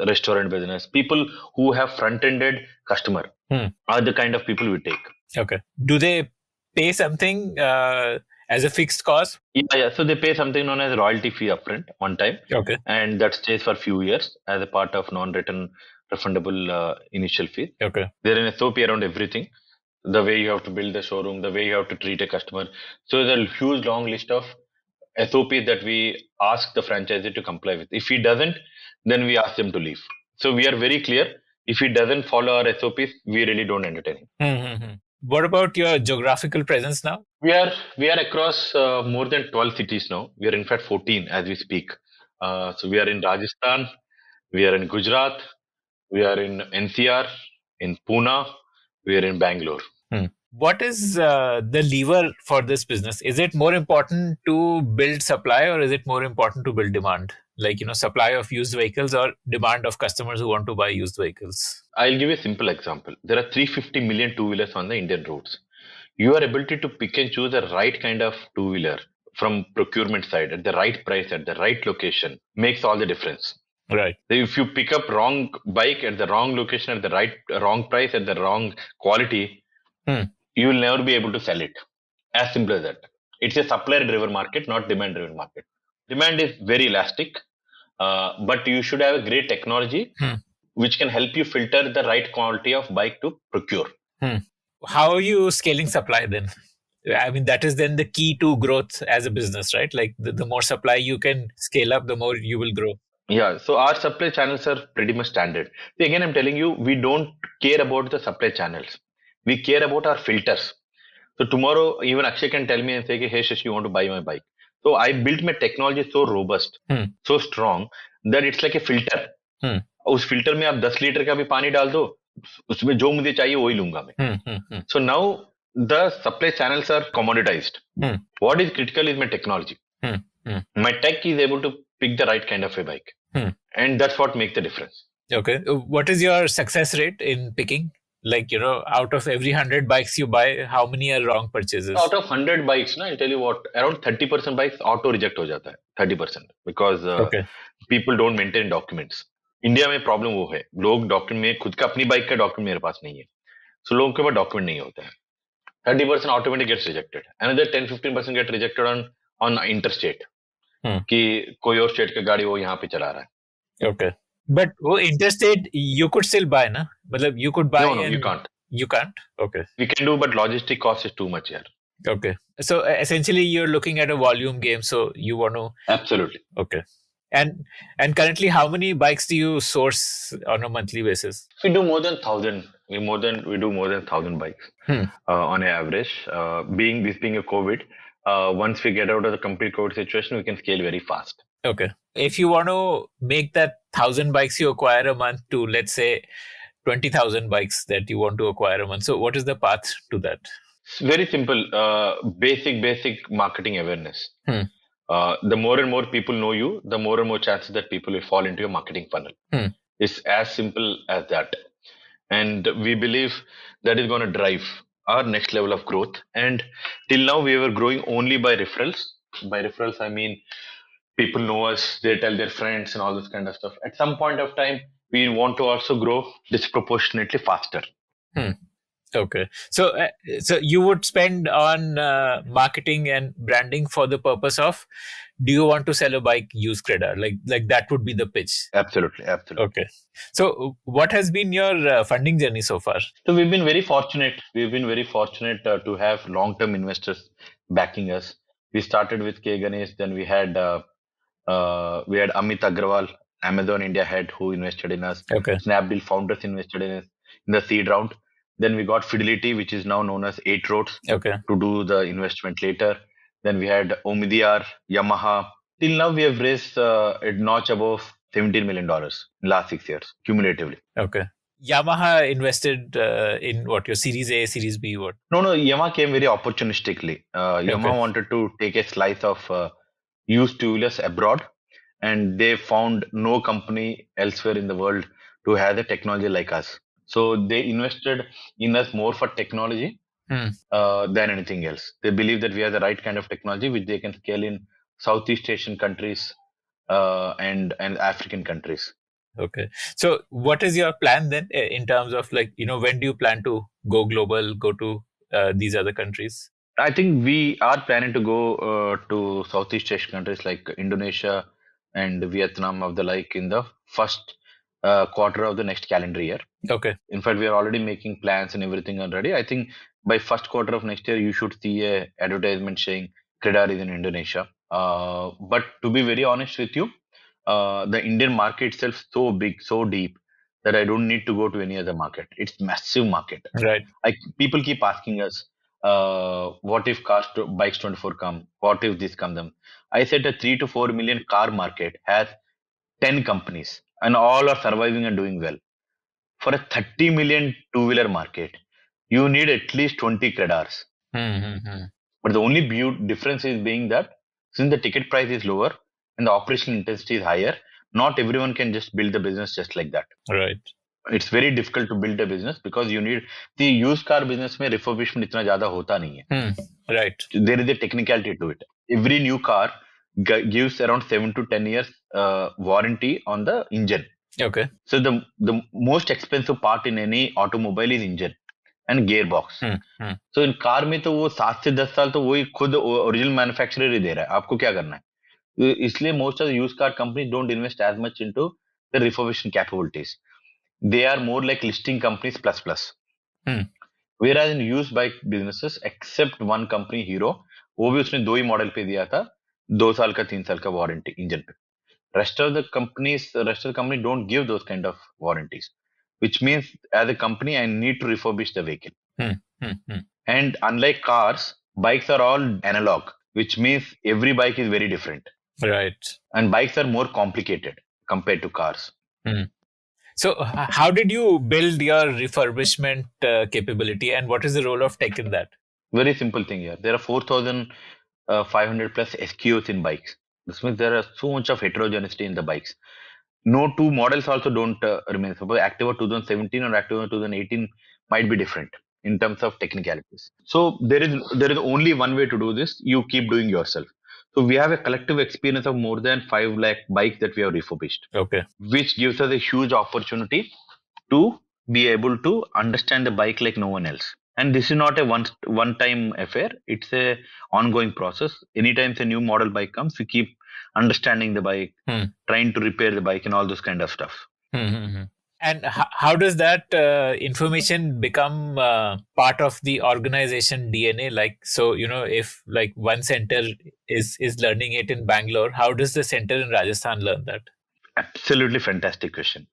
[SPEAKER 3] restaurant business. People who have front-ended customer are the kind of people we take.
[SPEAKER 4] Okay. Do they pay something as a fixed cost?
[SPEAKER 3] Yeah. So they pay something known as royalty fee upfront one time.
[SPEAKER 4] Okay.
[SPEAKER 3] And that stays for a few years as a part of non-return refundable initial fee.
[SPEAKER 4] Okay.
[SPEAKER 3] There is an SOP around everything. The way you have to build the showroom, the way you have to treat a customer. So there's a huge long list of SOPs that we ask the franchisee to comply with. If he doesn't, then we ask them to leave. So we are very clear. If he doesn't follow our SOPs, we really don't entertain him.
[SPEAKER 4] What about your geographical presence now?
[SPEAKER 3] We are across more than 12 cities now. We are in fact 14 as we speak. So we are in Rajasthan, we are in Gujarat, we are in NCR, in Pune, we are in Bangalore.
[SPEAKER 4] What is the lever for this business? Is it more important to build supply, or is it more important to build demand? Like, supply of used vehicles or demand of customers who want to buy used vehicles?
[SPEAKER 3] I'll give you a simple example. There are 350 million two-wheelers on the Indian roads. Your ability to pick and choose the right kind of two-wheeler from procurement side at the right price, at the right location makes all the difference.
[SPEAKER 4] Right.
[SPEAKER 3] If you pick up wrong bike at the wrong location, at the wrong price, at the wrong quality, you will never be able to sell it. As simple as that. It's a supply-driven market, not demand-driven market. Demand is very elastic, but you should have a great technology which can help you filter the right quality of bike to procure.
[SPEAKER 4] How are you scaling supply then? I mean, that is then the key to growth as a business, right? Like the more supply you can scale up, the more you will grow.
[SPEAKER 3] Yeah, so our supply channels are pretty much standard. See, again, I'm telling you, we don't care about the supply channels. We care about our filters. So tomorrow, even Akshay can tell me and say, hey, Shashi, you want to buy my bike? So I built my technology so robust, so strong that it's like a filter. उस filter में आप 10 litre का भी पानी डाल दो, उसमें जो मुझे चाहिए वही लूंगा मैं. So now the supply channels are commoditized. What is critical is my technology. My tech is able to pick the right kind of a bike, and that's what makes the difference.
[SPEAKER 4] Okay. What is your success rate in picking? Like, out of every 100 bikes you buy, how many are wrong purchases?
[SPEAKER 3] Out of 100 bikes, I'll tell you what, around 30% bikes auto reject हो जाता है. 30% because
[SPEAKER 4] Okay.
[SPEAKER 3] people don't maintain documents. India में problem वो है, लोग document में खुद का अपनी बाइक का डॉक्यूमेंट मेरे पास नहीं है, सो लोगों के पास डॉक्यूमेंट नहीं होता है. 30% automatically gets rejected. Another 10-15% get rejected on interstate. कि कोई और स्टेट का गाड़ी वो यहाँ पे चला रहा है.
[SPEAKER 4] Okay. But interstate you could still buy, na? Matlab, you could buy.
[SPEAKER 3] No, you can't.
[SPEAKER 4] You can't? Okay.
[SPEAKER 3] We can do, but logistic cost is too much here.
[SPEAKER 4] Okay. So essentially you're looking at a volume game, so you want to.
[SPEAKER 3] Absolutely.
[SPEAKER 4] Okay. And currently, how many bikes do you source on a monthly basis?
[SPEAKER 3] We do more than 1,000. We do more than 1,000 bikes on average. Being a COVID, once we get out of the complete COVID situation, we can scale very fast.
[SPEAKER 4] Okay. If you want to make that 1,000 bikes you acquire a month to, let's say, 20,000 bikes that you want to acquire a month, so what is the path to that?
[SPEAKER 3] It's very simple. Basic marketing awareness. The more and more people know you, the more and more chances that people will fall into your marketing funnel. It's as simple as that. And we believe that is going to drive our next level of growth. And till now, we were growing only by referrals. By referrals, I mean, people know us, they tell their friends and all this kind of stuff. At some point of time, we want to also grow disproportionately faster.
[SPEAKER 4] Okay. So you would spend on marketing and branding for the purpose of, do you want to sell a bike, use CredR? Like that would be the pitch.
[SPEAKER 3] Absolutely.
[SPEAKER 4] Okay. So what has been your funding journey so far?
[SPEAKER 3] So we've been very fortunate. To have long-term investors backing us. We started with K Ganesh, then we had Amit Agrawal, Amazon India head, who invested in us.
[SPEAKER 4] Okay.
[SPEAKER 3] Snapdeal founders invested in us in the seed round. Then we got Fidelity, which is now known as 8 Roads, to do the investment later. Then we had Omidyar, Yamaha. Till now, we have raised a notch above $17 million in last 6 years, cumulatively.
[SPEAKER 4] Okay. Yamaha invested in what? Your Series A, Series B, what?
[SPEAKER 3] No, Yamaha came very opportunistically. Yamaha wanted to take a slice of used two-wheelers abroad, and they found no company elsewhere in the world to have the technology like us. So they invested in us more for technology than anything else. They believe that we have the right kind of technology which they can scale in Southeast Asian countries and African countries.
[SPEAKER 4] Okay. So what is your plan then in terms of when do you plan to go global, go to these other countries?
[SPEAKER 3] I think we are planning to go to Southeast Asian countries like Indonesia and Vietnam of the like in the first quarter of the next calendar year.
[SPEAKER 4] Okay.
[SPEAKER 3] In fact, we are already making plans and everything already. I think by first quarter of next year, you should see a advertisement saying CredR is in Indonesia. But to be very honest with you, the Indian market itself is so big, so deep that I don't need to go to any other market. It's massive market.
[SPEAKER 4] Right.
[SPEAKER 3] People keep asking us, what if bikes 24 come? What if this comes? I said a 3 to 4 million car market has 10 companies and all are surviving and doing well. For a 30 million two-wheeler market, you need at least 20 CredRs. But the only difference is being that since the ticket price is lower and the operational intensity is higher, not everyone can just build the business just like that.
[SPEAKER 4] Right.
[SPEAKER 3] It's very difficult to build a business because you need the used car business में refurbishment इतना ज़्यादा होता नहीं है.
[SPEAKER 4] Right.
[SPEAKER 3] There is a technicality to it. Every new car gives around 7 to 10 years warranty on the engine.
[SPEAKER 4] Okay.
[SPEAKER 3] So the most expensive part in any automobile is engine and gearbox. So in car में तो वो 7 से 10 साल तो वही खुद original manufacturer ही दे रहा है. आपको क्या करना है? इसलिए most of the used car companies don't invest as much into the refurbishment capabilities. They are more like listing companies plus. Whereas in used bike businesses, except one company, Hero, वो भी उसने 2 ही मॉडल पे दिया था, 2 साल का 3 साल का वारंटी इंजन पे. Rest of the company don't give those kind of warranties, which means as a company, I need to refurbish the vehicle. And unlike cars, bikes are all analog, which means every bike is very different.
[SPEAKER 4] Right.
[SPEAKER 3] And bikes are more complicated compared to cars.
[SPEAKER 4] So, how did you build your refurbishment capability, and what is the role of tech in that?
[SPEAKER 3] Very simple thing here. There are 4,500 plus SKUs in bikes. This means there are so much of heterogeneity in the bikes. No two models also don't remain. Suppose Activa 2017 or Activa 2018 might be different in terms of technicalities. So there is only one way to do this. You keep doing yourself. So we have a collective experience of more than 5 lakh bikes that we have refurbished,
[SPEAKER 4] Okay.
[SPEAKER 3] which gives us a huge opportunity to be able to understand the bike like no one else. And this is not a one time affair. It's a ongoing process. Anytime a new model bike comes, we keep understanding the bike, trying to repair the bike, and all those kind of stuff.
[SPEAKER 4] And how does that information become part of the organization DNA? Like, so, if like one center is learning it in Bangalore, how does the center in Rajasthan learn that?
[SPEAKER 3] Absolutely fantastic question.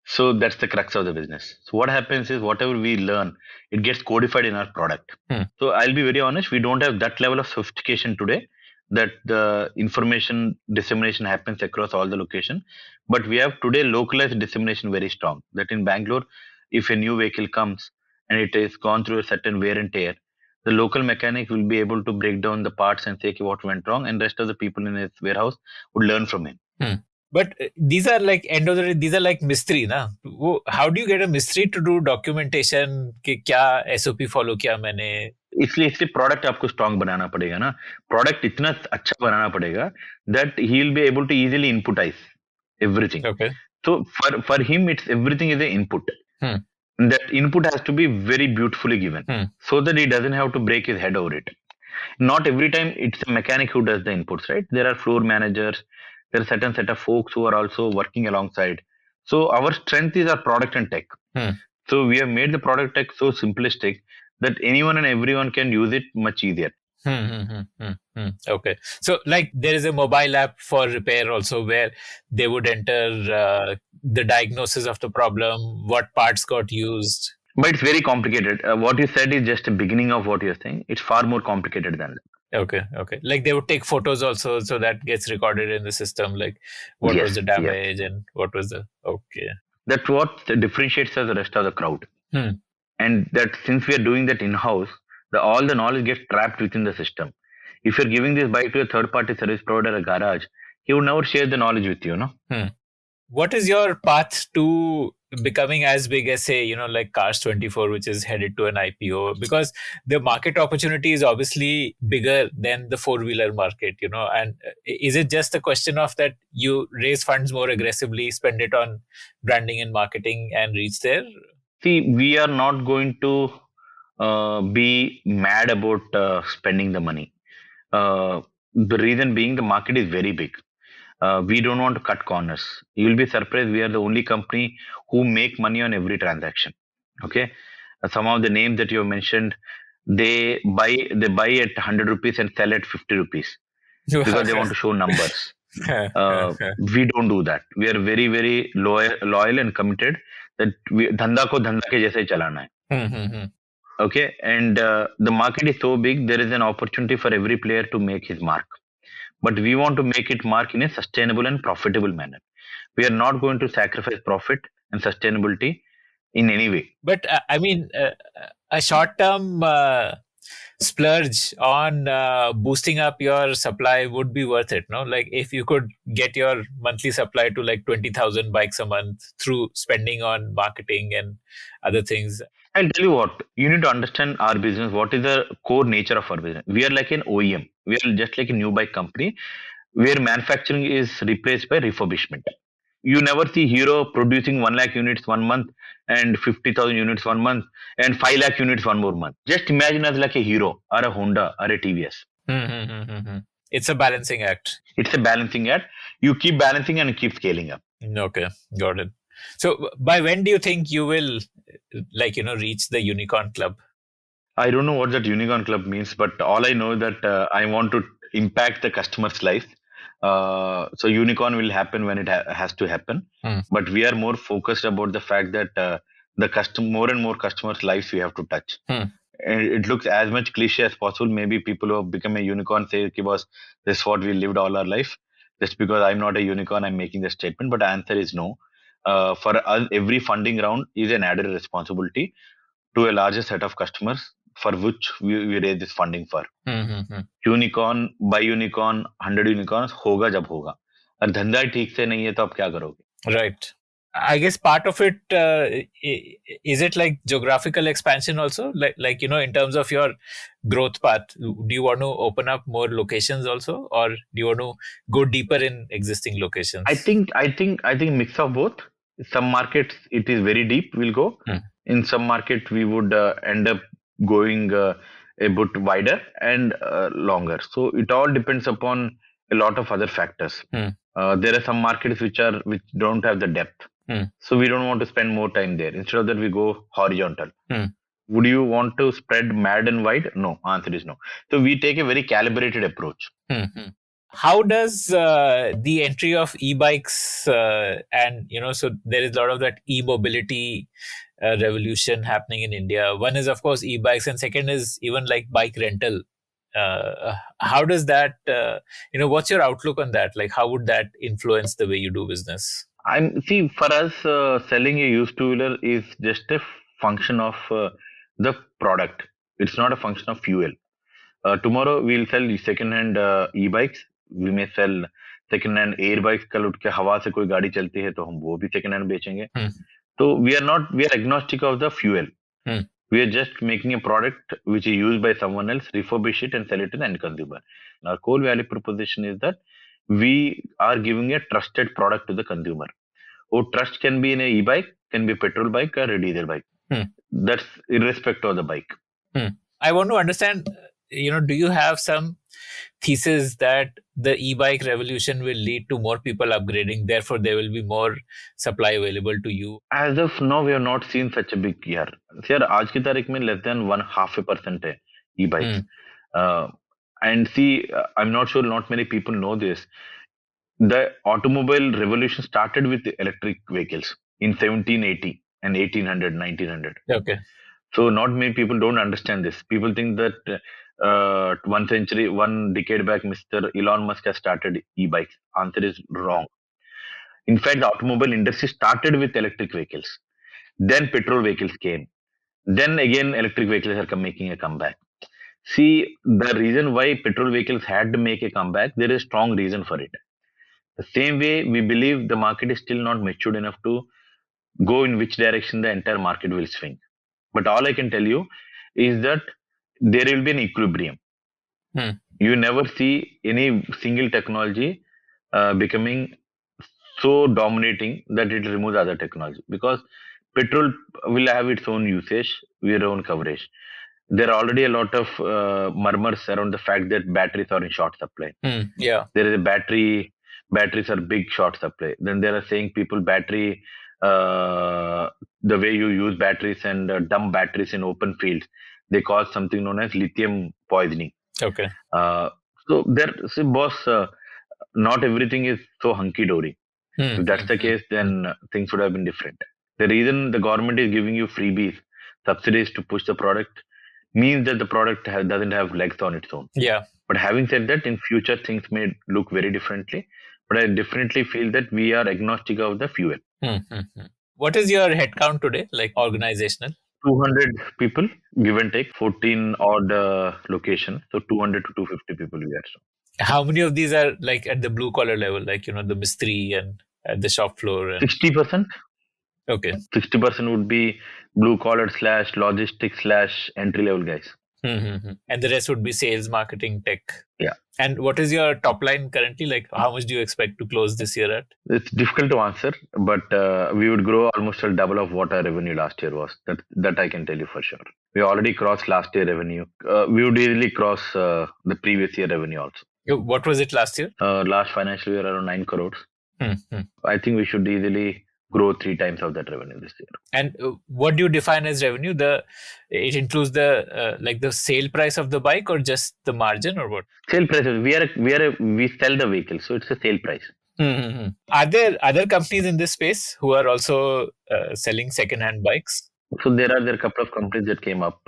[SPEAKER 3] So that's the crux of the business. So what happens is whatever we learn, it gets codified in our product. So I'll be very honest, we don't have that level of sophistication today that the information dissemination happens across all the location. But we have today localized dissemination very strong. That in Bangalore, if a new vehicle comes and it has gone through a certain wear and tear, the local mechanic will be able to break down the parts and say okay, what went wrong, and rest of the people in his warehouse would learn from him.
[SPEAKER 4] But these are like end of the day, these are like mystery, na? How do you get a mystery to do documentation? कि क्या SOP follow किया मैंने?
[SPEAKER 3] इसलिए product आपको strong बनाना पड़ेगा ना. Product इतना अच्छा बनाना पड़ेगा that he will be able to easily inputize everything.
[SPEAKER 4] Okay.
[SPEAKER 3] So for him, it's everything is an input. That input has to be very beautifully given so that he doesn't have to break his head over it. Not every time it's a mechanic who does the inputs, right? There are floor managers. There are certain set of folks who are also working alongside. So our strength is our product and tech. So we have made the product tech so simplistic that anyone and everyone can use it much easier.
[SPEAKER 4] Okay. So like there is a mobile app for repair also where they would enter the diagnosis of the problem, what parts got used.
[SPEAKER 3] But it's very complicated. What you said is just the beginning of what you're saying. It's far more complicated than that.
[SPEAKER 4] Okay. Like they would take photos also, so that gets recorded in the system, like what was the damage and what was the... Okay.
[SPEAKER 3] That's what differentiates us the rest of the crowd. And that since we are doing that in-house, all the knowledge gets trapped within the system. If you're giving this bike to a third-party service provider, a garage, he would never share the knowledge with you, no?
[SPEAKER 4] What is your path to becoming as big as, say, like Cars 24, which is headed to an IPO? Because the market opportunity is obviously bigger than the four-wheeler market, and is it just a question of that you raise funds more aggressively, spend it on branding and marketing and reach there?
[SPEAKER 3] See, we are not going to be mad about spending the money. The reason being the market is very big. We don't want to cut corners. You will be surprised. We are the only company who make money on every transaction. Okay, some of the names that you have mentioned, they buy at 100 rupees and sell at 50 rupees because they want to show numbers. We don't do that. We are very very loyal and committed that धंधा को धंधा के जैसे चलाना है. Okay, and the market is so big. There is an opportunity for every player to make his mark. But we want to make it mark in a sustainable and profitable manner. We are not going to sacrifice profit and sustainability in any way.
[SPEAKER 4] But I mean, a short-term splurge on boosting up your supply would be worth it, no? Like if you could get your monthly supply to like 20,000 bikes a month through spending on marketing and other things.
[SPEAKER 3] I'll tell you what, you need to understand our business. What is the core nature of our business? We are like an OEM. We are just like a new bike company where manufacturing is replaced by refurbishment. You never see Hero producing 1 lakh units 1 month and 50,000 units 1 month and 5 lakh units 1 more month. Just imagine us like a Hero or a Honda or a TVS.
[SPEAKER 4] It's a balancing act.
[SPEAKER 3] It's a balancing act. You keep balancing and keep scaling up.
[SPEAKER 4] Okay, got it. So by when do you think you will reach the unicorn club?
[SPEAKER 3] I don't know what that unicorn club means, but all I know is that I want to impact the customer's life. So unicorn will happen when it has to happen. But we are more focused about the fact that more and more customers' lives we have to touch. And it looks as much cliche as possible. Maybe people who have become a unicorn say, okay, boss, this is what we lived all our life. Just because I'm not a unicorn, I'm making the statement. But the answer is no. for us, every funding round is an added responsibility to a larger set of customers for which we raise this funding for. Unicorn by unicorn 100 unicorns होगा जब होगा, और धंधा ठीक से नहीं है तो आप क्या करोगे?
[SPEAKER 4] Right. I guess part of it is it like geographical expansion also, like in terms of your growth path. Do you want to open up more locations also, or do you want to go deeper in existing locations?
[SPEAKER 3] I think mix of both. Some markets it is very deep. We'll go. In some market we would end up going a bit wider and longer. So it all depends upon a lot of other factors. There are some markets which don't have the depth. So we don't want to spend more time there. Instead of that, we go horizontal. Would you want to spread mad and wide? No, answer is no. So we take a very calibrated approach.
[SPEAKER 4] How does the entry of e-bikes and so there is a lot of that e-mobility revolution happening in India. One is of course e-bikes, and second is even like bike rental. How does that what's your outlook on that? Like, how would that influence the way you do business?
[SPEAKER 3] For us, selling a used two-wheeler is just a function of the product. It's not a function of fuel. Tomorrow we'll sell second-hand e-bikes. We may sell second-hand air bikes. कल उठ के हवा से कोई गाड़ी चलती है तो हम वो भी second-hand बेचेंगे. So we are agnostic of the fuel. We are just making a product which is used by someone else, refurbish it and sell it to the end consumer. Our core value proposition is that we are giving a trusted product to the consumer. Trust can be in a e-bike, can be a petrol bike or a diesel bike. That's irrespective of the bike.
[SPEAKER 4] I want to understand, do you have some thesis that the e-bike revolution will lead to more people upgrading, therefore there will be more supply available to you?
[SPEAKER 3] As of now, we have not seen such a big year. Sir, आज की तारीख में less than 0.5% है e-bikes. And see, I'm not sure not many people know this. The automobile revolution started with electric vehicles in 1780 and 1800, 1900.
[SPEAKER 4] Okay.
[SPEAKER 3] So not many people don't understand this. People think that 1 decade back, Mr. Elon Musk has started e-bikes. Answer is wrong. In fact, the automobile industry started with electric vehicles. Then petrol vehicles came. Then again, electric vehicles are making a comeback. See, the reason why petrol vehicles had to make a comeback, there is a strong reason for it. The same way, we believe the market is still not matured enough to go in which direction the entire market will swing. But all I can tell you is that there will be an equilibrium. You never see any single technology becoming so dominating that it removes other technology, because petrol will have its own usage, their own coverage. There are already a lot of murmurs around the fact that batteries are in short supply.
[SPEAKER 4] Yeah,
[SPEAKER 3] there is a batteries are big short supply. Then there are saying people battery the way you use batteries and dump batteries in open fields, they cause something known as lithium poisoning.
[SPEAKER 4] Okay.
[SPEAKER 3] So boss, not everything is so hunky dory. If that's the case, then things would have been different. The reason the government is giving you freebies, subsidies to push the product, means that the product doesn't have legs on its own.
[SPEAKER 4] Yeah.
[SPEAKER 3] But having said that, in future things may look very differently. But I definitely feel that we are agnostic of the fuel.
[SPEAKER 4] What is your headcount today, like organizational?
[SPEAKER 3] 200 people, give and take, 14 odd locations. So 200 to 250 people we are.
[SPEAKER 4] How many of these are like at the blue collar level, like, the mistri and at the shop floor?
[SPEAKER 3] 60%.
[SPEAKER 4] Okay.
[SPEAKER 3] 60% would be blue collar / logistics / entry level guys.
[SPEAKER 4] And the rest would be sales, marketing, tech.
[SPEAKER 3] Yeah.
[SPEAKER 4] And what is your top line currently? Like, how much do you expect to close this year at?
[SPEAKER 3] It's difficult to answer, but we would grow almost a double of what our revenue last year was. That I can tell you for sure. We already crossed last year revenue. We would easily cross the previous year revenue also.
[SPEAKER 4] What was it last year?
[SPEAKER 3] Last financial year around 9 crores. I think we should easily grow 3 times of that revenue this year.
[SPEAKER 4] And what do you define as revenue? It includes the the sale price of the bike, or just the margin, or what?
[SPEAKER 3] Sale price. We sell the vehicle, so it's a sale price.
[SPEAKER 4] Are there other companies in this space who are also selling second-hand bikes?
[SPEAKER 3] So there are a couple of companies that came up.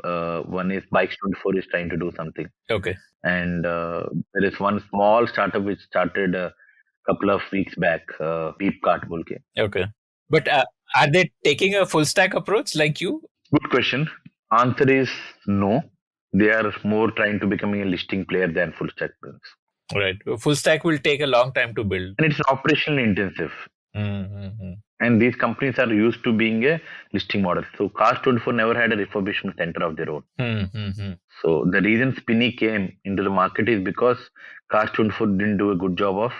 [SPEAKER 3] One is Bikes24 is trying to do something.
[SPEAKER 4] Okay.
[SPEAKER 3] And there is one small startup which started a couple of weeks back, Peep Cart bolke.
[SPEAKER 4] Okay. But are they taking a full stack approach like you?
[SPEAKER 3] Good question. Answer is no. They are more trying to becoming a listing player than full stack business.
[SPEAKER 4] Right. Full stack will take a long time to build.
[SPEAKER 3] And it's operationally intensive.
[SPEAKER 4] Mm-hmm.
[SPEAKER 3] And these companies are used to being a listing model. So Cars24 never had a refurbishment center of their own.
[SPEAKER 4] Mm-hmm.
[SPEAKER 3] So the reason Spinny came into the market is because Cars24 didn't do a good job of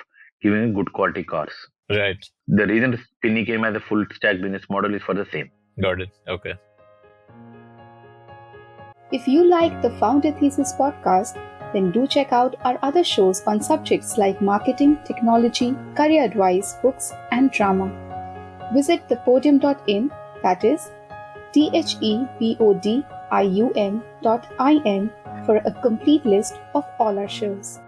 [SPEAKER 3] giving good quality cars.
[SPEAKER 4] Right.
[SPEAKER 3] The reason Spinny came as a full stack business model is for the same.
[SPEAKER 4] Got it. Okay.
[SPEAKER 5] If you like the Founder Thesis podcast, then do check out our other shows on subjects like marketing, technology, career advice, books, and drama. Visit thepodium.in, that is thepodium.in, for a complete list of all our shows.